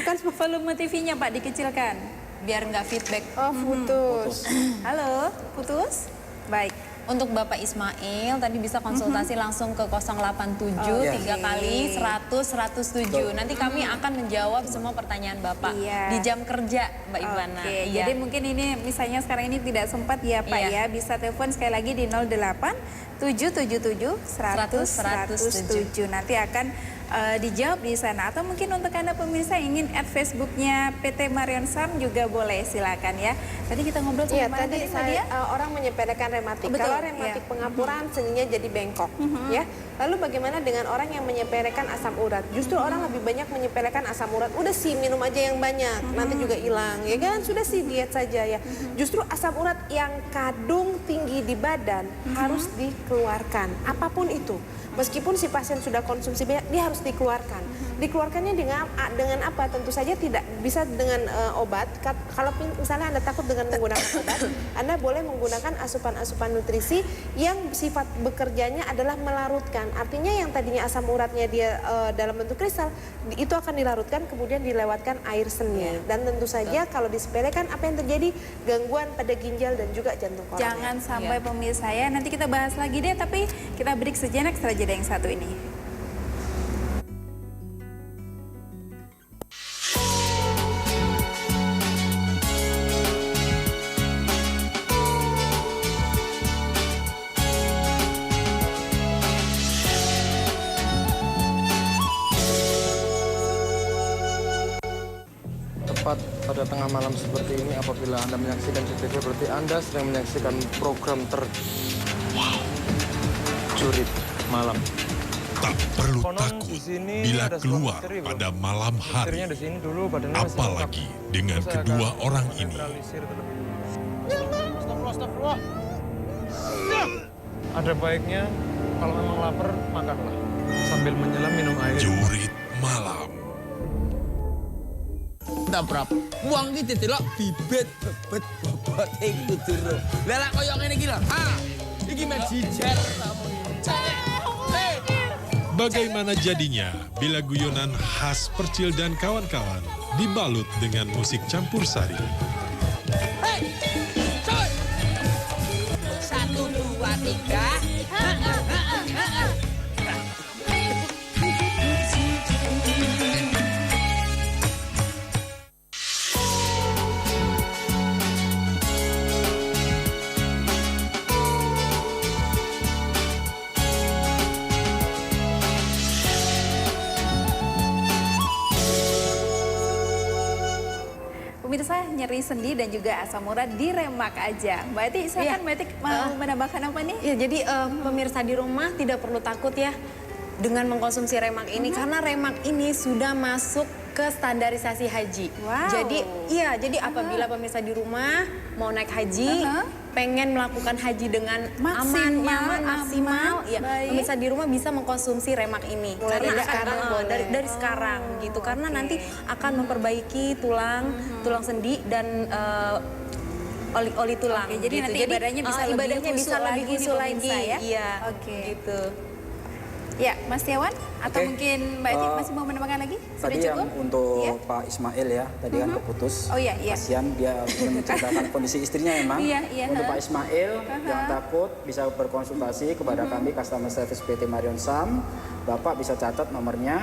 Speaker 1: Bukan volume TV-nya, Pak, dikecilkan.
Speaker 9: Biar nggak feedback.
Speaker 2: Oh, putus.
Speaker 1: Halo, putus? Baik.
Speaker 9: Untuk Bapak Ismail tadi bisa konsultasi langsung ke 087 3 kali 100 107. Nanti kami akan menjawab semua pertanyaan Bapak di jam kerja, Mbak Ivana.
Speaker 1: Oke, jadi mungkin ini misalnya sekarang ini tidak sempat ya, Pak ya. Bisa telepon sekali lagi di 08 777 100 107. Nanti akan dijawab di sana. Atau mungkin untuk Anda pemirsa yang ingin add Facebooknya PT Marion Sam juga boleh, silakan ya. Tadi kita ngobrol sama mana
Speaker 2: tadi
Speaker 1: Mbak Dia?
Speaker 2: orang menyepelekan rematik.
Speaker 1: Betul,
Speaker 2: Kalau rematik pengapuran sendinya jadi bengkok, ya. Lalu bagaimana dengan orang yang menyepelekan asam urat? Justru orang lebih banyak menyepelekan asam urat. Udah sih minum aja yang banyak, nanti juga hilang, ya kan? Sudah sih diet saja ya. Justru asam urat yang kadung tinggi di badan harus dikeluarkan, apapun itu. Meskipun si pasien sudah konsumsi banyak, dia harus dikeluarkan. Dikeluarkannya dengan apa? Tentu saja tidak bisa dengan obat. Kalau misalnya Anda takut dengan menggunakan obat, Anda boleh menggunakan asupan-asupan nutrisi yang sifat bekerjanya adalah melarutkan. Artinya yang tadinya asam uratnya dia dalam bentuk kristal, itu akan dilarutkan kemudian dilewatkan air seni. Dan tentu saja kalau disepelekan, apa yang terjadi? Gangguan pada ginjal dan juga jantung koroner.
Speaker 1: Jangan sampai pemirsa ya, nanti kita bahas lagi deh, tapi kita break sejenak setelah jeda yang satu ini.
Speaker 14: Tepat pada tengah malam seperti ini, apabila Anda menyaksikan CTV, berarti Anda sedang menyaksikan program terjurit malam.
Speaker 15: Tak perlu
Speaker 14: Konon
Speaker 15: takut
Speaker 14: di sini
Speaker 15: bila
Speaker 14: ada sebuah
Speaker 15: keluar
Speaker 14: misteri, Bro.
Speaker 15: pada malam hari,
Speaker 14: Misterinya di sini dulu badannya masih
Speaker 15: apalagi
Speaker 14: lengkap.
Speaker 15: dengan
Speaker 14: Saya
Speaker 15: kedua
Speaker 14: akan
Speaker 15: orang ini.
Speaker 14: netralisir terlebih dulu. Astagfirullah. Ada baiknya kalau memang lapar, makanlah sambil menyelam minum air.
Speaker 15: Jurit malam.
Speaker 4: Tak berapa. Uang ini didelok bibit bebet bobot iku dulu. Lah lak koyo ngene iki lho. Iki mek jijer
Speaker 15: Bagaimana jadinya bila guyonan khas Percil dan kawan-kawan dibalut dengan musik campur sari?
Speaker 4: Hei, coy. 1, 2, 3.
Speaker 1: pemirsa, nyeri sendi dan juga asam urat di remak aja. Mbak Eti, silakan Mbak Eti mau menambahkan apa nih?
Speaker 9: Ya, jadi pemirsa di rumah tidak perlu takut ya dengan mengkonsumsi remak ini karena remak ini sudah masuk ke standarisasi haji.
Speaker 1: Wow.
Speaker 9: Jadi apabila pemirsa di rumah mau naik haji, pengen melakukan haji dengan aman, nyaman, maksimal, ya pemirsa di rumah bisa mengkonsumsi remak ini.
Speaker 2: Mulai
Speaker 9: Karena
Speaker 2: dari sekarang
Speaker 9: dari sekarang gitu, karena nanti akan memperbaiki tulang sendi dan oli tulang.
Speaker 1: Jadi
Speaker 9: gitu.
Speaker 1: nanti ibadahnya bisa
Speaker 9: ibadahnya bisa lebih khusyuk lagi.
Speaker 1: ya?
Speaker 9: Iya. Gitu.
Speaker 1: Ya, Mas Tiawan atau mungkin Mbak Eti masih mau menambahkan lagi? Sudah
Speaker 8: Tadi
Speaker 1: cukup?
Speaker 8: yang untuk Pak Ismail ya, tadi kan keputus.
Speaker 1: Oh iya.
Speaker 8: Kasihan dia menceritakan kondisi istrinya memang.
Speaker 1: Iya.
Speaker 8: Untuk Pak Ismail yang takut bisa berkonsultasi kepada kami Customer Service PT Marion Sam. Bapak bisa catat nomornya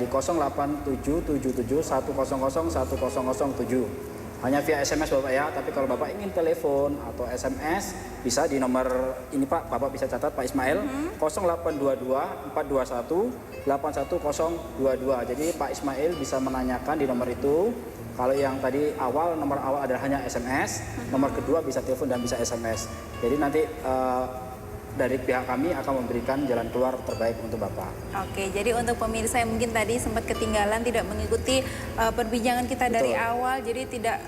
Speaker 8: di 087771001007. Hanya via SMS Bapak ya, tapi kalau Bapak ingin telepon atau SMS bisa di nomor ini Pak, Bapak bisa catat Pak Ismail 0822-421-81022. Jadi Pak Ismail bisa menanyakan di nomor itu. Kalau yang tadi nomor awal adalah hanya SMS, nomor kedua bisa telepon dan bisa SMS. Jadi nanti dari pihak kami akan memberikan jalan keluar terbaik untuk Bapak.
Speaker 1: Oke, jadi untuk pemirsa yang mungkin tadi sempat ketinggalan tidak mengikuti perbincangan kita dari awal, jadi tidak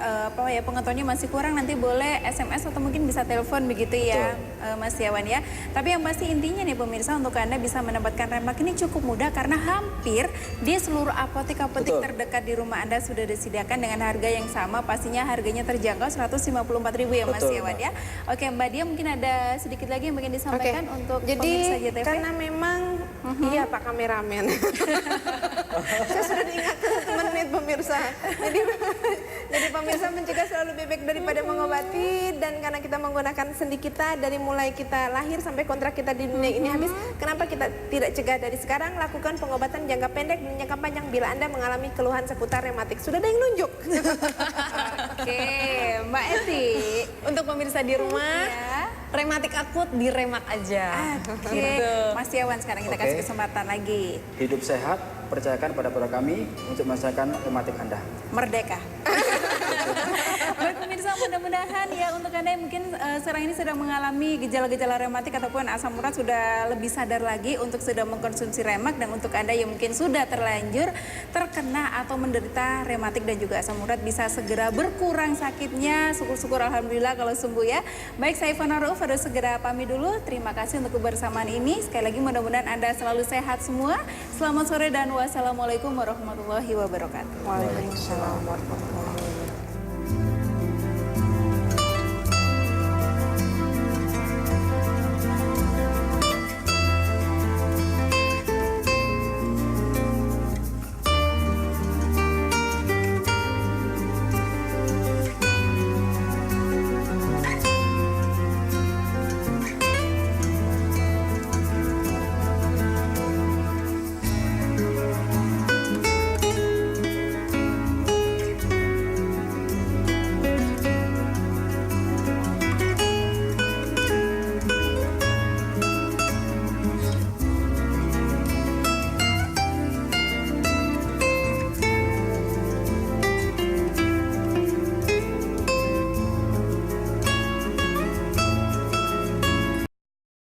Speaker 1: pengetahuannya masih kurang, nanti boleh SMS atau mungkin bisa telepon begitu ya, Mas Tiawan ya. Tapi yang pasti intinya nih pemirsa, untuk Anda bisa mendapatkan remak ini cukup mudah karena hampir di seluruh apotek-apotek terdekat di rumah Anda sudah disediakan dengan harga yang sama, pastinya harganya terjangkau 154.000 ya Mas Tiawan ya. Oke, Mbak Dia mungkin ada sedikit lagi yang ingin disampaikan untuk pemirsa JTV.
Speaker 2: Karena memang iya Pak kameramen. Saya sudah diingatkan menit pemirsa. Jadi pemirsa mencegah selalu lebih baik daripada mengobati, dan karena kita menggunakan sendi kita dari mulai kita lahir sampai kontrak kita di dunia ini habis, kenapa kita tidak cegah dari sekarang? Lakukan pengobatan jangka pendek dan jangka panjang bila Anda mengalami keluhan seputar rematik. Sudah ada yang nunjuk.
Speaker 1: Oke, Mbak Eti.
Speaker 9: Untuk pemirsa di rumah, rematik akut di remak aja.
Speaker 1: Oke, Mas Tiawan sekarang kita kasih kesempatan lagi.
Speaker 8: Hidup sehat, percayakan pada produk kami untuk menyelesaikan rematik Anda.
Speaker 1: Merdeka. Baik pemirsa, mudah-mudahan ya untuk Anda yang mungkin sekarang ini sedang mengalami gejala-gejala rematik ataupun asam urat sudah lebih sadar lagi untuk sudah mengkonsumsi remak, dan untuk Anda yang mungkin sudah terlanjur terkena atau menderita rematik dan juga asam urat bisa segera berkurang sakitnya. Syukur-syukur alhamdulillah kalau sembuh ya. Baik, saya Ivana Rauf harus segera pamit dulu. Terima kasih untuk kebersamaan ini. Sekali lagi mudah-mudahan Anda selalu sehat semua. Selamat sore dan wassalamualaikum warahmatullahi wabarakatuh.
Speaker 2: Waalaikumsalam warahmatullahi wabarakatuh.